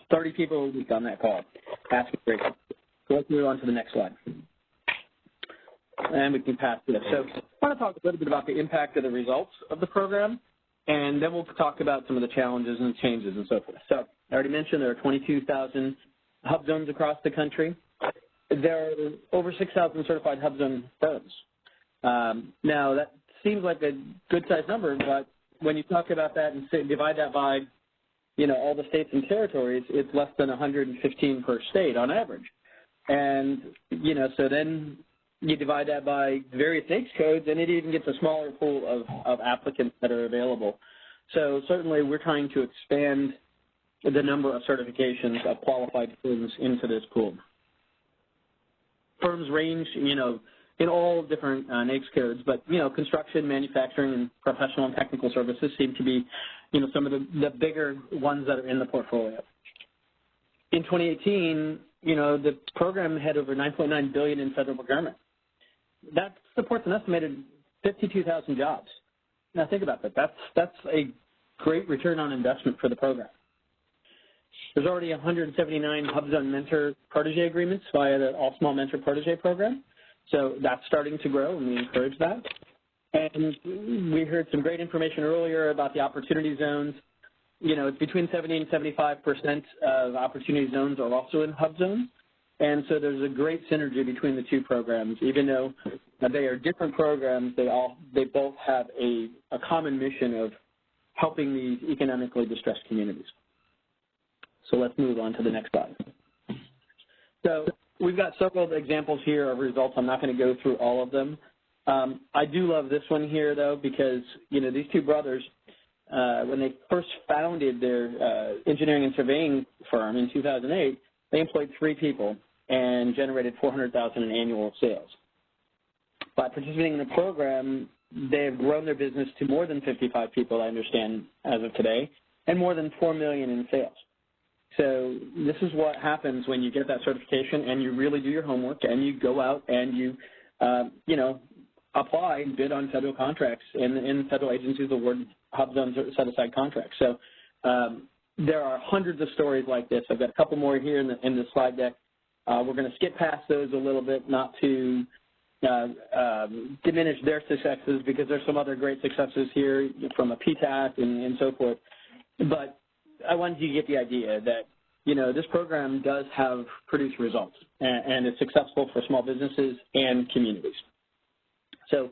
30 people a week on that call. Asking great questions. So let's move on to the next slide. And we can pass this. So I want to talk a little bit about the impact of the results of the program, and then we'll talk about some of the challenges and changes and so forth. So I already mentioned there are 22,000 HUBZones across the country. There are over 6,000 certified HUBZone firms. Now, that seems like a good-sized number, but when you talk about that and divide that by, all the states and territories, it's less than 115 per state on average. And, so then you divide that by various NAICS codes, and it even gets a smaller pool of applicants that are available. So certainly we're trying to expand the number of certifications of qualified firms into this pool. Firms range, in all different NAICS codes, but, construction, manufacturing, and professional and technical services seem to be, some of the bigger ones that are in the portfolio. In 2018, the program had over $9.9 billion in federal procurement. That supports an estimated 52,000 jobs. Now think about that. That's a great return on investment for the program. There's already 179 HUBZone mentor-protege agreements via the All Small Mentor Protege program. So that's starting to grow, and we encourage that. And we heard some great information earlier about the opportunity zones. It's between 70 and 75% of opportunity zones are also in HUBZone. And so there's a great synergy between the two programs. Even though they are different programs, they both have a common mission of helping these economically distressed communities. So let's move on to the next slide. So we've got several examples here of results. I'm not going to go through all of them. I do love this one here, though, because, these two brothers, when they first founded their engineering and surveying firm in 2008, they employed 3 people and generated $400,000 in annual sales. By participating in the program, they have grown their business to more than 55 people, I understand, as of today, and more than $4 million in sales. So this is what happens when you get that certification and you really do your homework and you go out and you, apply and bid on federal contracts and federal agencies award HUBZone set-aside contracts. So there are hundreds of stories like this. I've got a couple more here in the slide deck. We're going to skip past those a little bit, not to diminish their successes, because there's some other great successes here from a PTAC and so forth. But I wanted you to get the idea that, this program does have produced results, and it's successful for small businesses and communities. So,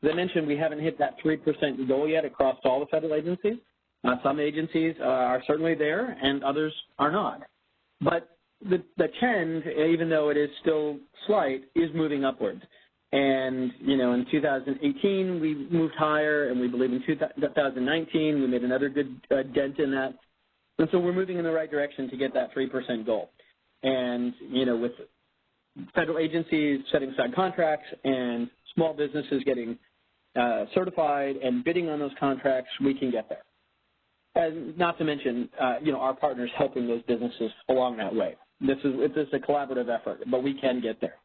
as I mentioned, we haven't hit that 3% goal yet across all the federal agencies. Some agencies are certainly there, and others are not. But the trend, even though it is still slight, is moving upwards. And, in 2018, we moved higher, and we believe in 2019, we made another good dent in that. And so we're moving in the right direction to get that 3% goal. And, with federal agencies setting aside contracts and small businesses getting certified and bidding on those contracts, we can get there. And not to mention, our partners helping those businesses along that way. This is a collaborative effort, but we can get there.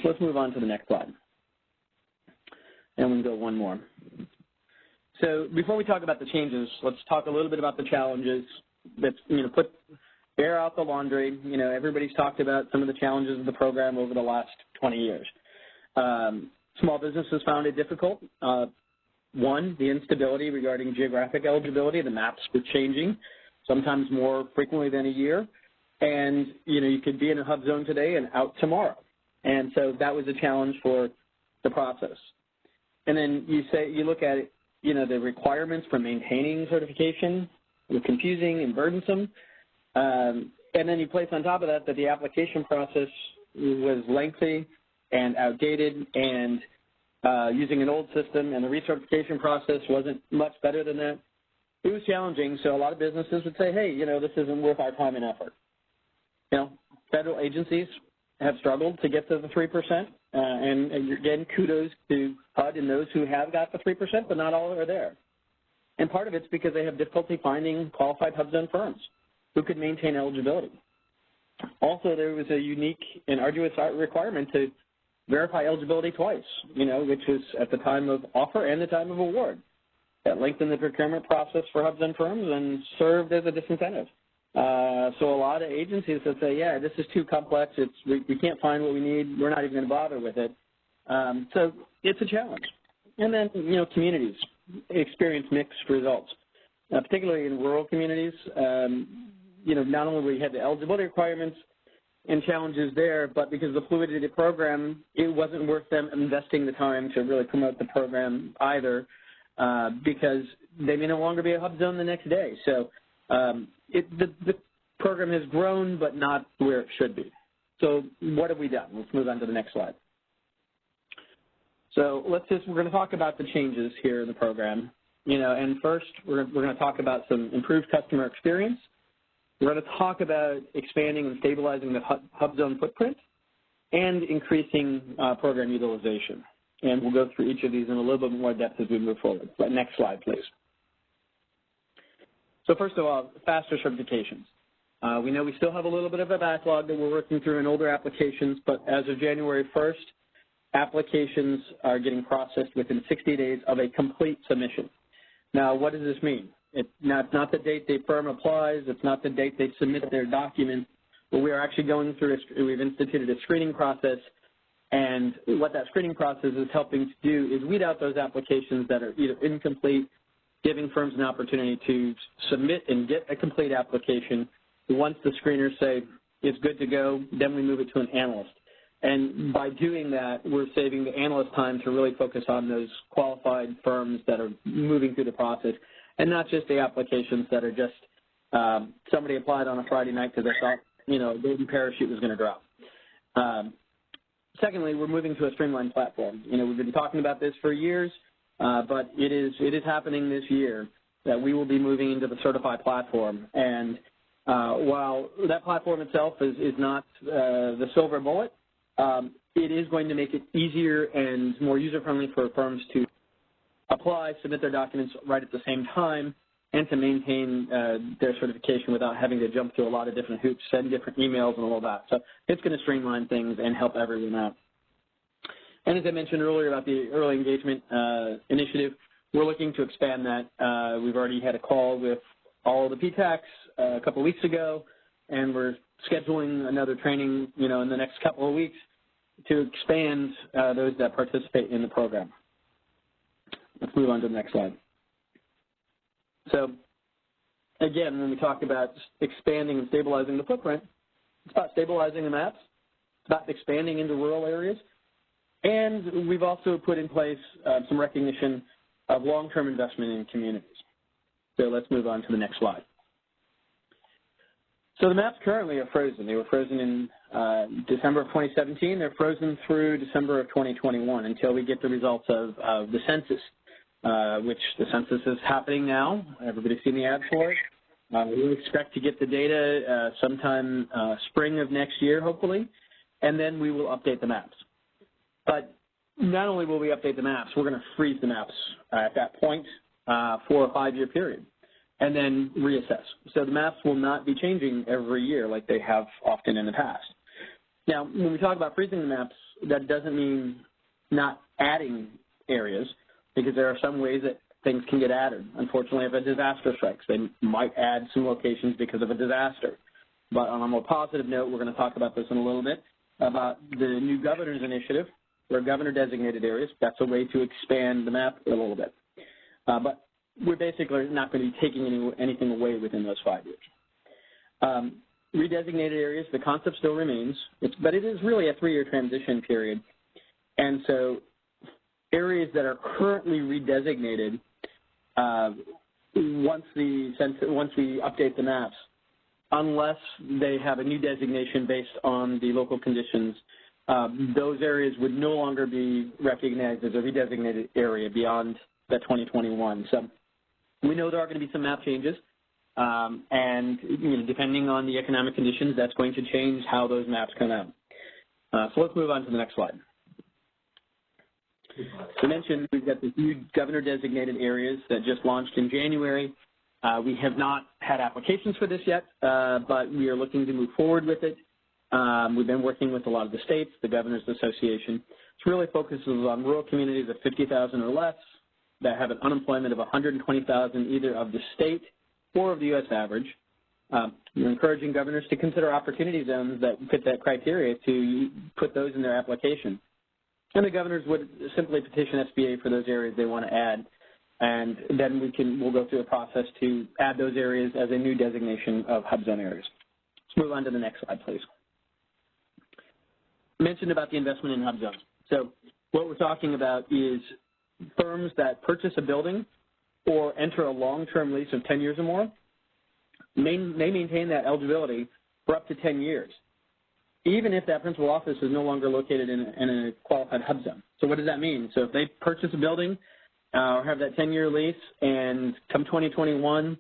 So let's move on to the next slide. And we can go one more. So before we talk about the changes, let's talk a little bit about the challenges. Let's, air out the laundry. Everybody's talked about some of the challenges of the program over the last 20 years. Small businesses found it difficult. One, the instability regarding geographic eligibility. The maps were changing, sometimes more frequently than a year. And, you could be in a HUBZone today and out tomorrow. And so that was a challenge for the process. And then you look at it, the requirements for maintaining certification were confusing and burdensome. And then you place on top of that the application process was lengthy and outdated, and using an old system, and the recertification process wasn't much better than that. It was challenging, so a lot of businesses would say, hey, this isn't worth our time and effort. Federal agencies have struggled to get to the 3%, and again, kudos to HUD and those who have got the 3%, but not all are there. And part of it's because they have difficulty finding qualified HUBZone firms who could maintain eligibility. Also, there was a unique and arduous requirement to verify eligibility twice, which was at the time of offer and the time of award. That lengthened the procurement process for HUBZone firms and served as a disincentive. So a lot of agencies that say, yeah, this is too complex, we can't find what we need, we're not even going to bother with it. So it's a challenge. And then, communities experience mixed results, particularly in rural communities. Not only we had the eligibility requirements and challenges there, but because of the fluidity of the program, it wasn't worth them investing the time to really promote the program either, because they may no longer be a HUBZone the next day. So the program has grown, but not where it should be. So what have we done? Let's move on to the next slide. So we're going to talk about the changes here in the program. And first we're going to talk about some improved customer experience. We're going to talk about expanding and stabilizing the HUBZone footprint and increasing program utilization. And we'll go through each of these in a little bit more depth as we move forward. But next slide, please. So first of all, faster certifications. We know we still have a little bit of a backlog that we're working through in older applications, but as of January 1st, applications are getting processed within 60 days of a complete submission. Now, what does this mean? It's not the date the firm applies. It's not the date they submit their document. But we are actually going through, we've instituted a screening process, and what that screening process is helping to do is weed out those applications that are either incomplete, giving firms an opportunity to submit and get a complete application. Once the screeners say it's good to go, then we move it to an analyst. And by doing that, we're saving the analyst time to really focus on those qualified firms that are moving through the process, and not just the applications that are just somebody applied on a Friday night because they thought, a golden parachute was going to drop. Secondly, we're moving to a streamlined platform. We've been talking about this for years, but it is happening this year that we will be moving into the certified platform. And while that platform itself is not the silver bullet, it is going to make it easier and more user-friendly for firms to apply, submit their documents right at the same time, and to maintain their certification without having to jump through a lot of different hoops, send different emails and all that. So it's going to streamline things and help everyone out. And as I mentioned earlier about the early engagement initiative, we're looking to expand that. We've already had a call with all the PTACs a couple of weeks ago, and we're scheduling another training, in the next couple of weeks to expand those that participate in the program. Let's move on to the next slide. So, again, when we talk about expanding and stabilizing the footprint, it's about stabilizing the maps, it's about expanding into rural areas, and we've also put in place some recognition of long-term investment in communities. So let's move on to the next slide. So the maps currently are frozen. They were frozen in December of 2017. They're frozen through December of 2021 until we get the results of the census, which the census is happening now. Everybody's seen the ad for it. We expect to get the data sometime spring of next year, hopefully, and then we will update the maps. But not only will we update the maps, we're going to freeze the maps at that point for a 5-year period, and then reassess. So the maps will not be changing every year like they have often in the past. Now, when we talk about freezing the maps, that doesn't mean not adding areas, because there are some ways that things can get added. Unfortunately, if a disaster strikes, they might add some locations because of a disaster. But on a more positive note, we're going to talk about this in a little bit, about the new governor's initiative, or governor-designated areas. That's a way to expand the map a little bit. But we're basically not going to be taking anything away within those 5 years. Redesignated areas, the concept still remains, but it is really a 3-year transition period. And so areas that are currently redesignated, once we update the maps, unless they have a new designation based on the local conditions, those areas would no longer be recognized as a redesignated area beyond the 2021. So we know there are going to be some map changes, and depending on the economic conditions, that's going to change how those maps come out. So let's move on to the next slide. As I mentioned, we've got the new governor-designated areas that just launched in January. We have not had applications for this yet, but we are looking to move forward with it. We've been working with a lot of the states, the Governors Association. It really focuses on rural communities of 50,000 or less that have an unemployment of 120,000 either of the state or of the U.S. average. We're encouraging governors to consider opportunity zones that fit that criteria to put those in their application. And the governors would simply petition SBA for those areas they want to add, and then we'll go through a process to add those areas as a new designation of HUBZone areas. Let's move on to the next slide, please. I mentioned about the investment in HUBZone. So what we're talking about is firms that purchase a building or enter a long-term lease of 10 years or more may maintain that eligibility for up to 10 years, even if that principal office is no longer located in a qualified HUBZone. So what does that mean? So if they purchase a building or have that 10-year lease, and come 2021,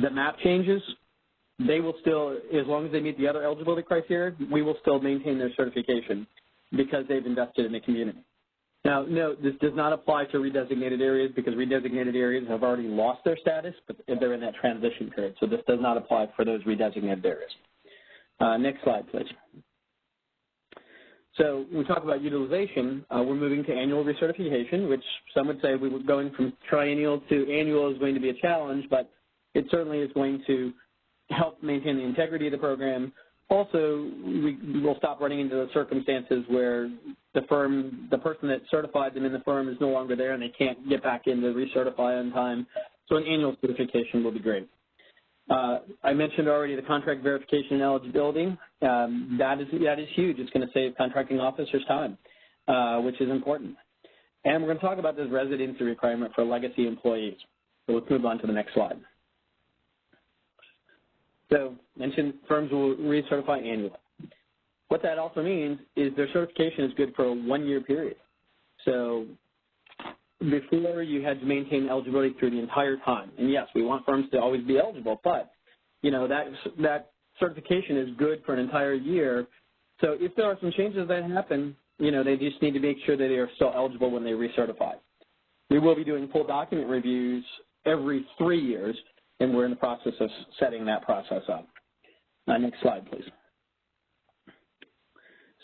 the map changes, they will still, as long as they meet the other eligibility criteria, we will still maintain their certification because they've invested in the community. Now, no, this does not apply to redesignated areas because redesignated areas have already lost their status, but they're in that transition period. So this does not apply for those redesignated areas. Next slide, please. So when we talk about utilization, we're moving to annual recertification, which some would say we were going from triennial to annual is going to be a challenge, but it certainly is going to help maintain the integrity of the program. Also, we will stop running into the circumstances where the person that certified them in the firm is no longer there and they can't get back in to recertify on time. So an annual certification will be great. I mentioned already the contract verification and eligibility. That is huge. It's going to save contracting officers time, which is important. And we're going to talk about this residency requirement for legacy employees. So let's move on to the next slide. So mentioned firms will recertify annually. What that also means is their certification is good for a one-year period. So before you had to maintain eligibility through the entire time. And yes, we want firms to always be eligible, but you know that certification is good for an entire year. So if there are some changes that happen, you know, they just need to make sure that they are still eligible when they recertify. We will be doing full document reviews every 3 years, and we're in the process of setting that process up. Next slide, please.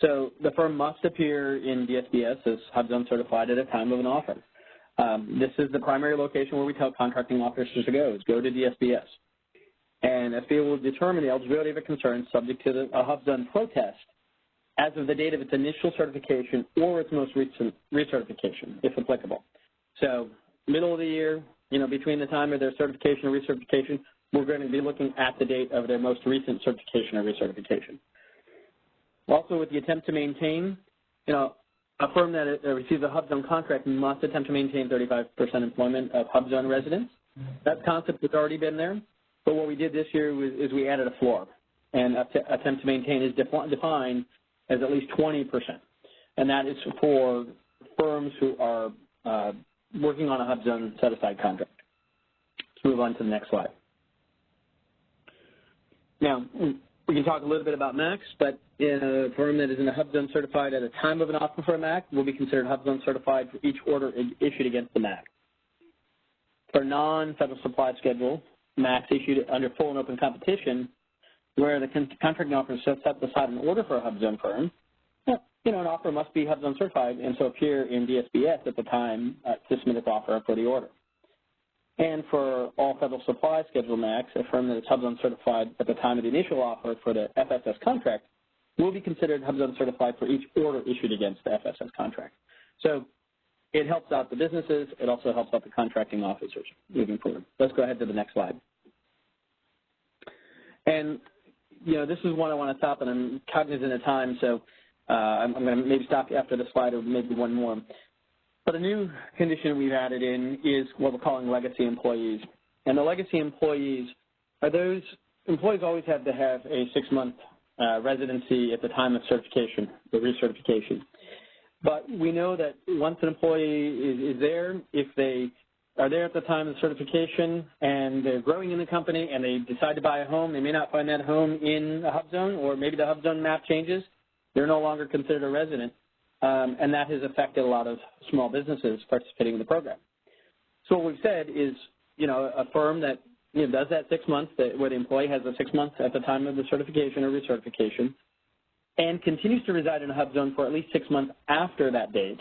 So the firm must appear in DSBS as HUBZone certified at a time of an offer. This is the primary location where we tell contracting officers to go, is go to DSBS. And SBA will determine the eligibility of a concern subject to a HUBZone protest as of the date of its initial certification or its most recent recertification, if applicable. So middle of the year, you know, between the time of their certification or recertification, we're going to be looking at the date of their most recent certification or recertification. Also, with the attempt to maintain, you know, a firm that receives a HUBZone contract must attempt to maintain 35% employment of HUBZone residents. That concept has already been there, but what we did this year is we added a floor, and attempt to maintain is defined as at least 20%, and that is for firms who are working on a HUBZone set-aside contract. Let's move on to the next slide. Now, we can talk a little bit about MACs, but in a firm that is in a HUBZone certified at a time of an offer for a MAC will be considered HUBZone certified for each order issued against the MAC. For non-federal supply schedule, MACs issued under full and open competition, where the contracting officer sets aside an order for a HUBZone firm, you know, an offer must be HUBZone certified and so appear in DSBS at the time to submit its offer for the order. And for all federal supply schedule MACs, a firm that is HUBZone certified at the time of the initial offer for the FSS contract will be considered HUBZone certified for each order issued against the FSS contract. So it helps out the businesses. It also helps out the contracting officers moving forward. Let's go ahead to the next slide. And, you know, this is one I want to stop, and I'm cognizant of time, so I'm going to maybe stop after this slide or maybe one more. But a new condition we've added in is what we're calling legacy employees. And the legacy employees are those employees always have to have a 6-month residency at the time of certification, the recertification. But we know that once an employee is there, if they are there at the time of certification and they're growing in the company and they decide to buy a home, they may not find that home in a HUBZone, or maybe the HUBZone map changes, they're no longer considered a resident. And that has affected a lot of small businesses participating in the program. So what we've said is, you know, a firm that, you know, does that 6 months, where the employee has the 6 months at the time of the certification or recertification, and continues to reside in a HUBZone for at least 6 months after that date,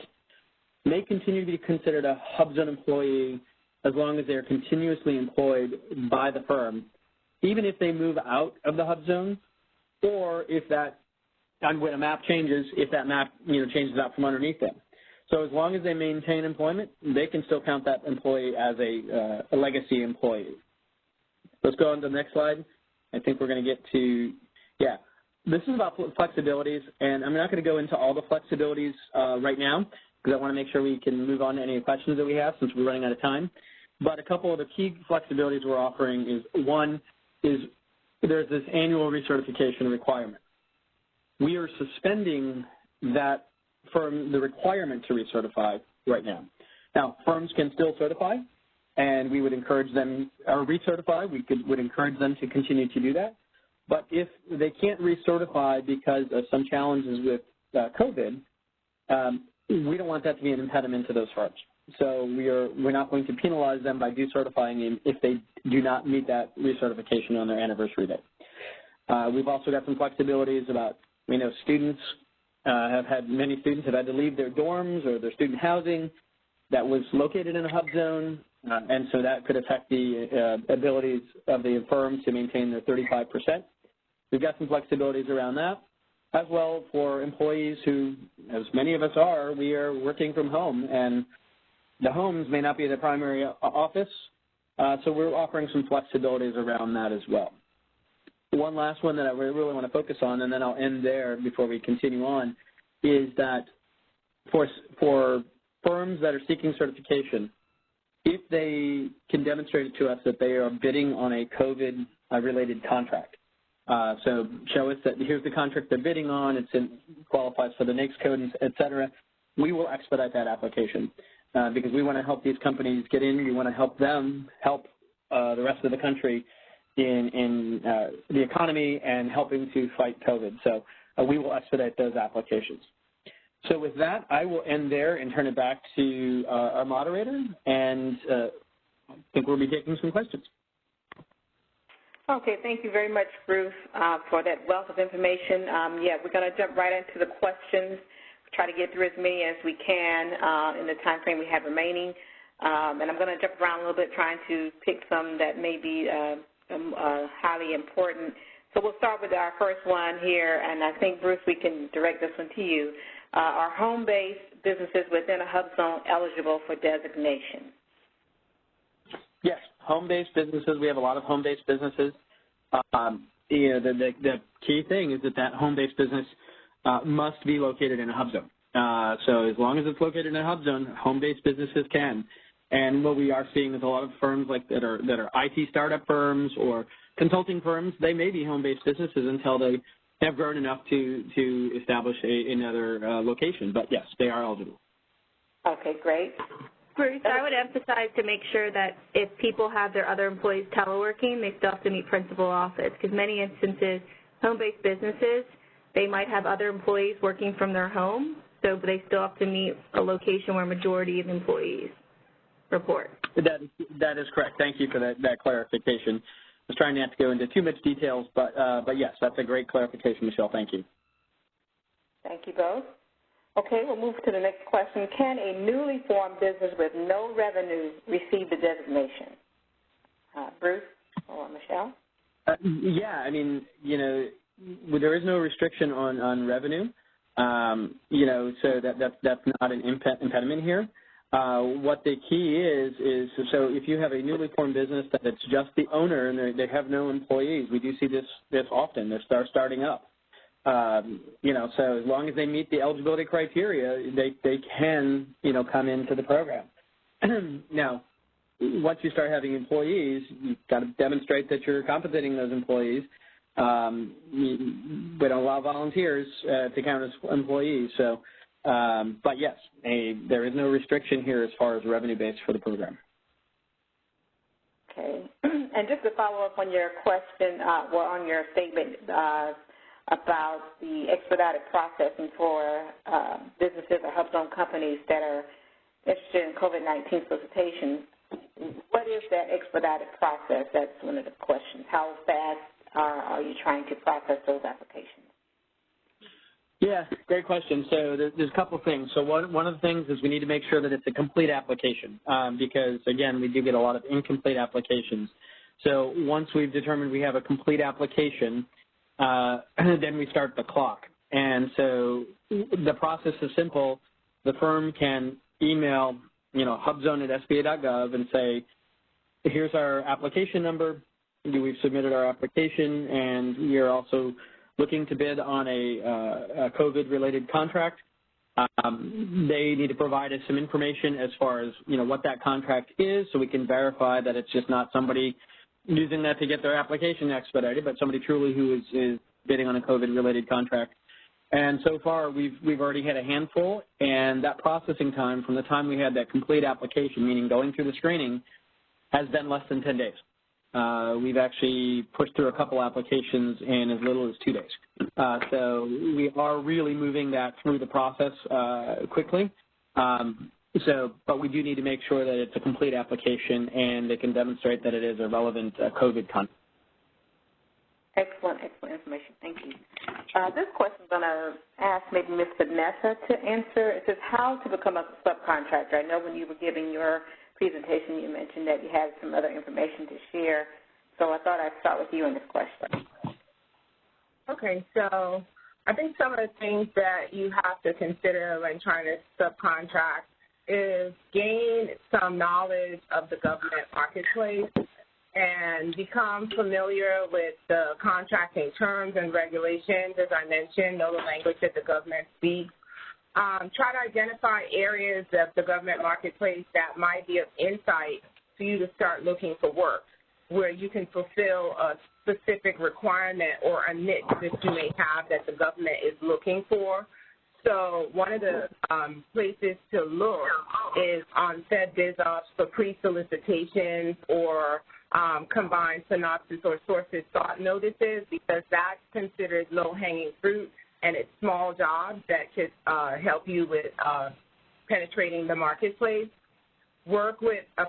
may continue to be considered a HUBZone employee as long as they are continuously employed by the firm, even if they move out of the HUBZone, or if that, and when a map changes, if that map, you know, changes out from underneath them. So as long as they maintain employment, they can still count that employee as a legacy employee. Let's go on to the next slide. I think we're going to get to, yeah. This is about flexibilities, and I'm not going to go into all the flexibilities right now because I want to make sure we can move on to any questions that we have since we're running out of time. But a couple of the key flexibilities we're offering is, one, is there's this annual recertification requirement. We are suspending that from the requirement to recertify right now. Now, firms can still certify, and we would encourage them, or recertify, would encourage them to continue to do that. But if they can't recertify because of some challenges with COVID, we don't want that to be an impediment to those firms. So we're not going to penalize them by decertifying if they do not meet that recertification on their anniversary date. We've also got some flexibilities about, we know students many students have had to leave their dorms or their student housing that was located in a hub zone, and so that could affect the abilities of the firms to maintain their 35%. We've got some flexibilities around that, as well for employees who, as many of us are, we are working from home, and the homes may not be the primary office, so we're offering some flexibilities around that as well. One last one that I really want to focus on, and then I'll end there before we continue on, is that for firms that are seeking certification, if they can demonstrate to us that they are bidding on a COVID-related contract, so show us that here's the contract they're bidding on, qualifies for the NAICS code, et cetera, we will expedite that application because we want to help these companies get in. We want to help them help the rest of the country in the economy and helping to fight COVID. So we will expedite those applications. So with that, I will end there and turn it back to our moderator, and I think we'll be taking some questions. Okay, thank you very much, Bruce, for that wealth of information. Yeah, we're going to jump right into the questions, try to get through as many as we can in the time frame we have remaining. And I'm going to jump around a little bit trying to pick some that may be highly important. So we'll start with our first one here, and I think, Bruce, we can direct this one to you. Are home-based businesses within a hub zone eligible for designation? Yes, home-based businesses. We have a lot of home-based businesses. The key thing is that home-based business must be located in a hub zone. So as long as it's located in a hub zone, home-based businesses can. And what we are seeing is a lot of firms that are IT startup firms or consulting firms, they may be home-based businesses until they have grown enough to establish another location. But yes, they are eligible. Okay, great. Bruce, I would emphasize to make sure that if people have their other employees teleworking, they still have to meet principal office, because many instances, home-based businesses, they might have other employees working from their home, so they still have to meet a location where majority of employees report. That is correct. Thank you for that clarification. I was trying not to go into too much details, but yes, that's a great clarification, Michelle. Thank you. Thank you both. Okay, we'll move to the next question. Can a newly formed business with no revenue receive the designation? Bruce or Michelle? Yeah, I mean, there is no restriction on revenue, so that's not an impediment here. What the key is so if you have a newly formed business that it's just the owner and they have no employees, we do see this often. They're starting up. So as long as they meet the eligibility criteria, they can, come into the program. Now, once you start having employees, you've got to demonstrate that you're compensating those employees. We don't allow volunteers to count as employees. So, but yes, there is no restriction here as far as revenue base for the program. Okay. And just to follow up on your question, on your statement about the expedited processing for businesses or HUBZone companies that are interested in COVID-19 solicitation, what is that expedited process? That's one of the questions. How fast are you trying to process those applications? Yeah, great question. So there's a couple of things. So one of the things is we need to make sure that it's a complete application because, again, we do get a lot of incomplete applications. So once we've determined we have a complete application, then we start the clock. And so the process is simple. The firm can email, HUBZone@sba.gov and say, here's our application number. We've submitted our application, and we are also looking to bid on a COVID-related contract. They need to provide us some information as far as, what that contract is so we can verify that it's just not somebody using that to get their application expedited, but somebody truly who is bidding on a COVID-related contract. And so far, we've already had a handful, and that processing time from the time we had that complete application, meaning going through the screening, has been less than 10 days. We've actually pushed through a couple applications in as little as 2 days. So we are really moving that through the process quickly. But we do need to make sure that it's a complete application and they can demonstrate that it is a relevant COVID content. Excellent information. Thank you. This question I'm going to ask maybe Ms. Vanessa to answer. It says, how to become a subcontractor. I know when you were giving your presentation, you mentioned that you had some other information to share, so I thought I'd start with you on this question. Okay, so I think some of the things that you have to consider when trying to subcontract is gain some knowledge of the government marketplace and become familiar with the contracting terms and regulations. As I mentioned, know the language that the government speaks. Try to identify areas of the government marketplace that might be of insight for you to start looking for work, where you can fulfill a specific requirement or a niche that you may have that the government is looking for. So one of the places to look is on FedBizOps for pre-solicitations or combined synopsis or sources sought notices, because that's considered low-hanging fruit, and it's small jobs that could help you with penetrating the marketplace. Work with your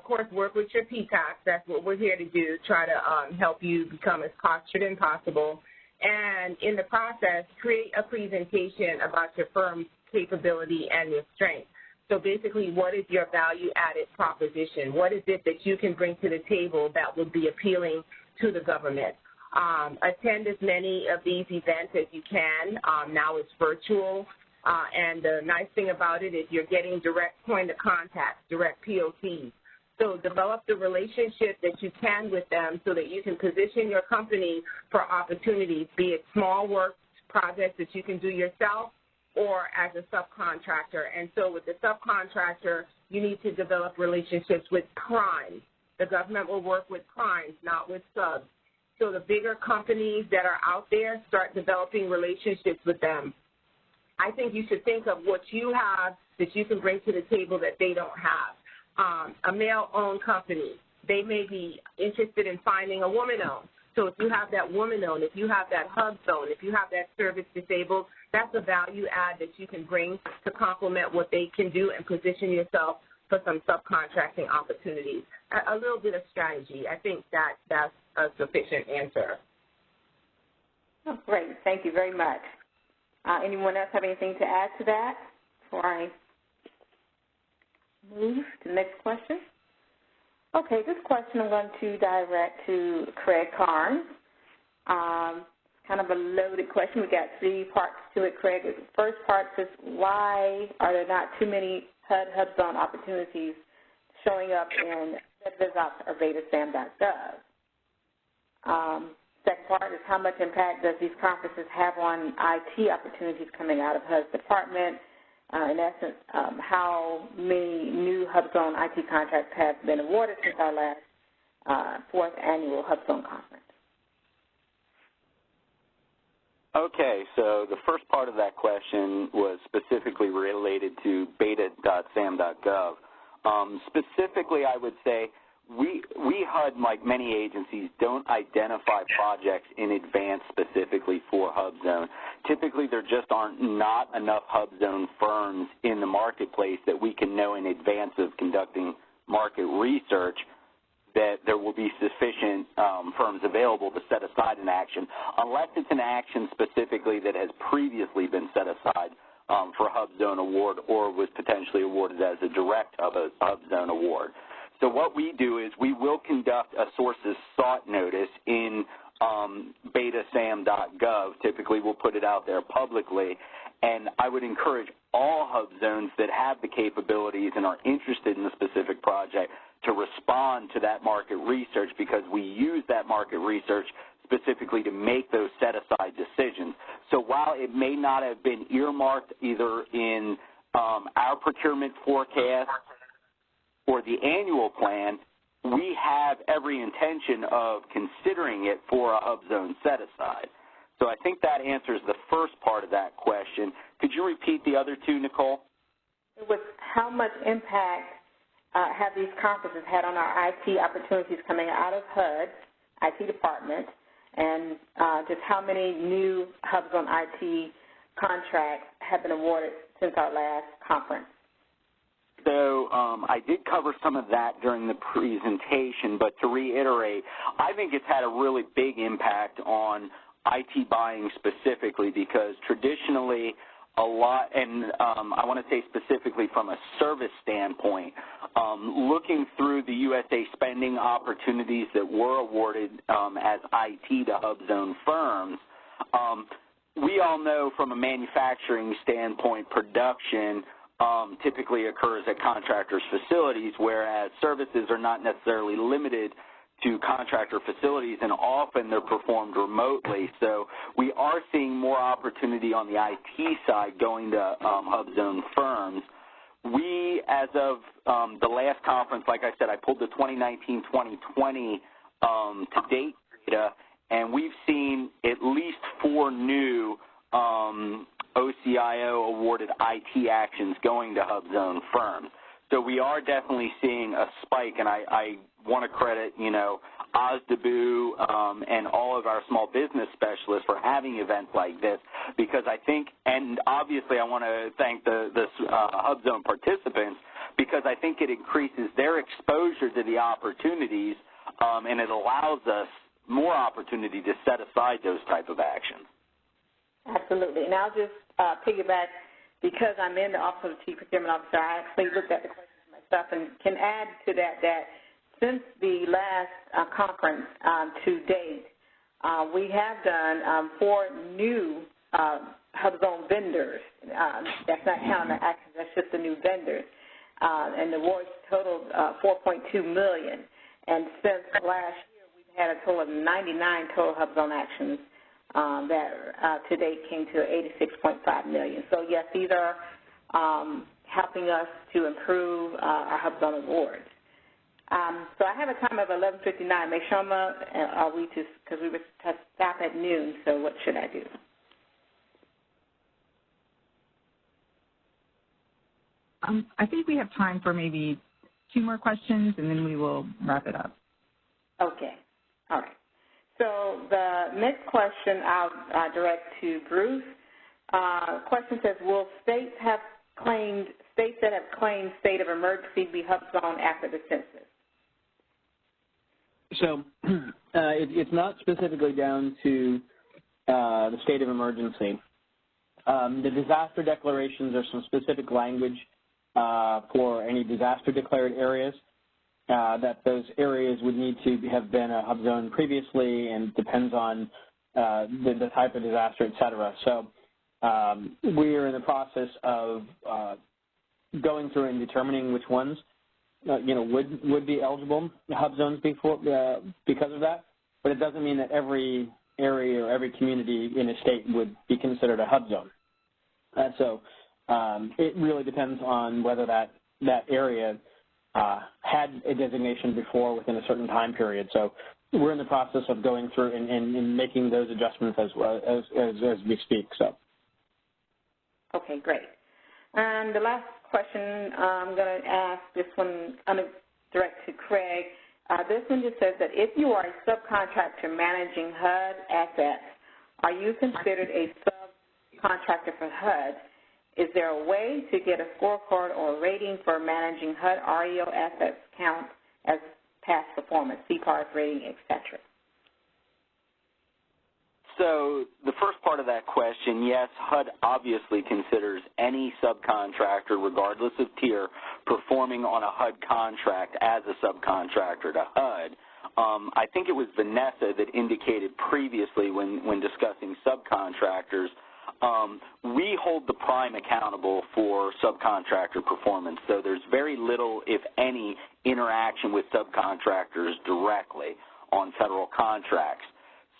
PTACs. That's what we're here to do, try to help you become as cost-efficient as possible. And in the process, create a presentation about your firm's capability and your strength. So basically, what is your value-added proposition? What is it that you can bring to the table that would be appealing to the government? Attend as many of these events as you can. Now it's virtual. And the nice thing about it is you're getting direct point of contact, direct POCs. So develop the relationship that you can with them so that you can position your company for opportunities, be it small work projects that you can do yourself or as a subcontractor. And so with the subcontractor, you need to develop relationships with primes. The government will work with primes, not with subs. So the bigger companies that are out there, start developing relationships with them. I think you should think of what you have that you can bring to the table that they don't have. A male-owned company, they may be interested in finding a woman-owned. So if you have that woman-owned, if you have that HUBZone, if you have that service disabled, that's a value add that you can bring to complement what they can do and position yourself for some subcontracting opportunities. A little bit of strategy. I think that's a sufficient answer. Oh, great. Thank you very much. Anyone else have anything to add to that before I move to the next question? Okay, this question I'm going to direct to Craig Carnes. Kind of a loaded question. We got 3 parts to it, Craig. The first part is, why are there not too many HUBZone opportunities showing up in FedBizOps or betasam.gov? Second part is, how much impact does these conferences have on IT opportunities coming out of HUD's department? In essence, how many new HUBZone IT contracts have been awarded since our last 4th annual HUBZone conference? Okay, so the first part of that question was specifically related to beta.sam.gov. Specifically, I would say we HUD, like many agencies, don't identify projects in advance specifically for HUBZone. Typically, there just not enough HUBZone firms in the marketplace that we can know in advance of conducting market research that there will be sufficient firms available to set aside an action, unless it's an action specifically that has previously been set aside for HUBZone award or was potentially awarded as a direct HUBZone award. So what we do is we will conduct a sources sought notice in betasam.gov. Typically, we'll put it out there publicly, and I would encourage all HUBZones that have the capabilities and are interested in a specific project to respond to that market research, because we use that market research specifically to make those set-aside decisions. So while it may not have been earmarked either in our procurement forecast or the annual plan, we have every intention of considering it for a HUBZone set-aside. So I think that answers the first part of that question. Could you repeat the other two, Nicole? It was how much impact have these conferences had on our IT opportunities coming out of HUD, IT department, and just how many new HUBZone IT contracts have been awarded since our last conference? So I did cover some of that during the presentation, but to reiterate, I think it's had a really big impact on IT buying specifically because traditionally a lot, and I want to say specifically from a service standpoint, looking through the USA spending opportunities that were awarded as IT to HUBZone firms, we all know from a manufacturing standpoint, production typically occurs at contractors' facilities, whereas services are not necessarily limited to contractor facilities, and often they're performed remotely. So we are seeing more opportunity on the IT side going to HUBZone firms. We, as of the last conference, like I said, I pulled the 2019-2020 to date data, and we've seen at least 4 new OCIO awarded IT actions going to HUBZone firms. So we are definitely seeing a spike, and I want to credit, OSDBU and all of our small business specialists for having events like this, because I think, and obviously I want to thank the HUBZone participants, because I think it increases their exposure to the opportunities, and it allows us more opportunity to set aside those type of actions. Absolutely. And I'll just piggyback, because I'm in the Office of the Chief Procurement Officer, I actually looked at the questions myself and can add to that since the last conference to date, we have done 4 new HUBZone vendors. That's not counting the actions, that's just the new vendors. And the awards totaled $4.2 million. And since last year, we've had a total of 99 total HUBZone actions that to date came to $86.5 million. So, yes, these are helping us to improve our HUBZone awards. So I have a time of 11:59. Ms. Shoma, are we to, because we were to stop at noon, so what should I do? I think we have time for maybe 2 more questions, and then we will wrap it up. Okay. All right. So the next question I'll direct to Bruce. Question says, will states that have claimed state of emergency be HUBZone after the census? So it's not specifically down to the state of emergency. The disaster declarations are some specific language for any disaster declared areas, that those areas would need to have been a HUBZone previously, and depends on the type of disaster, et cetera. So we are in the process of going through and determining which ones would be eligible HUBZones because of that, but it doesn't mean that every area or every community in a state would be considered a HUBZone. So it really depends on whether that area had a designation before within a certain time period. So we're in the process of going through and making those adjustments as we speak. So. Okay, great. And the last question I'm going to ask, this one I'm going to direct to Craig. This one just says that if you are a subcontractor managing HUD assets, are you considered a subcontractor for HUD? Is there a way to get a scorecard or rating for managing HUD REO assets count as past performance, CPARS rating, et cetera? So the first part of that question, yes, HUD obviously considers any subcontractor, regardless of tier, performing on a HUD contract as a subcontractor to HUD. I think it was Vanessa that indicated previously when discussing subcontractors, we hold the prime accountable for subcontractor performance, so there's very little, if any, interaction with subcontractors directly on federal contracts.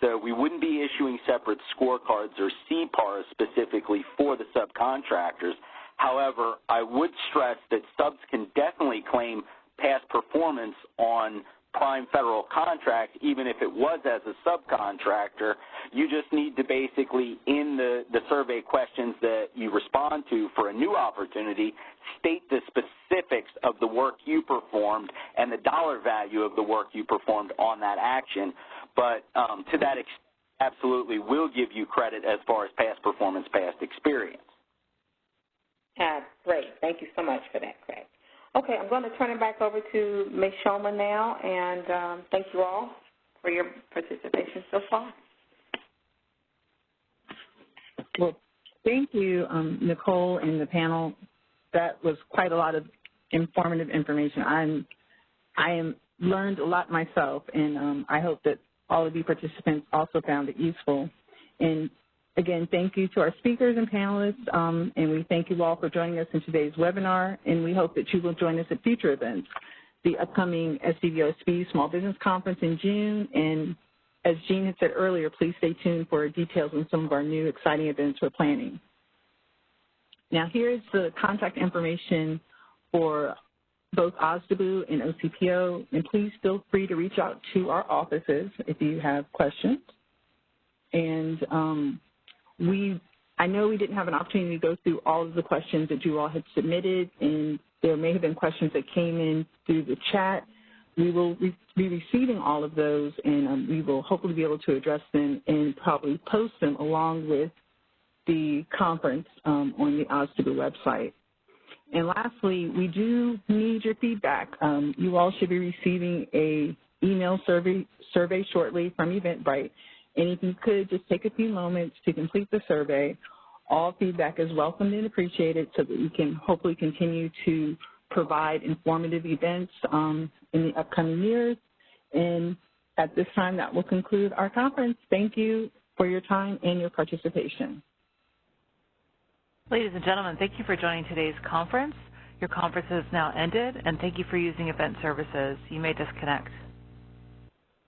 So we wouldn't be issuing separate scorecards or CPARs specifically for the subcontractors. However, I would stress that subs can definitely claim past performance on prime federal contracts, even if it was as a subcontractor. You just need to basically, in the survey questions that you respond to for a new opportunity state the specifics of the work you performed and the dollar value of the work you performed on that action. But to that extent, absolutely will give you credit as far as past performance, past experience. Great. Thank you so much for that, Craig. Okay, I'm going to turn it back over to Ms. Shoma now, and thank you all for your participation so far. Well, thank you, Nicole and the panel. That was quite a lot of informative information. I am learned a lot myself, and I hope that all of you participants also found it useful. And again, thank you to our speakers and panelists, and we thank you all for joining us in today's webinar, and we hope that you will join us at future events, the upcoming SCVOSB Small Business Conference in June, and as Jean had said earlier, please stay tuned for details on some of our new exciting events we're planning. Now, here's the contact information for both OSDBU and OCPO, and please feel free to reach out to our offices if you have questions. And I know we didn't have an opportunity to go through all of the questions that you all had submitted, and there may have been questions that came in through the chat. We will be receiving all of those, and we will hopefully be able to address them and probably post them along with the conference on the OSDBU website. And lastly, we do need your feedback. You all should be receiving an email survey shortly from Eventbrite. And if you could just take a few moments to complete the survey, all feedback is welcomed and appreciated so that we can hopefully continue to provide informative events in the upcoming years. And at this time, that will conclude our conference. Thank you for your time and your participation. Ladies and gentlemen, thank you for joining today's conference. Your conference has now ended, and thank you for using event services. You may disconnect.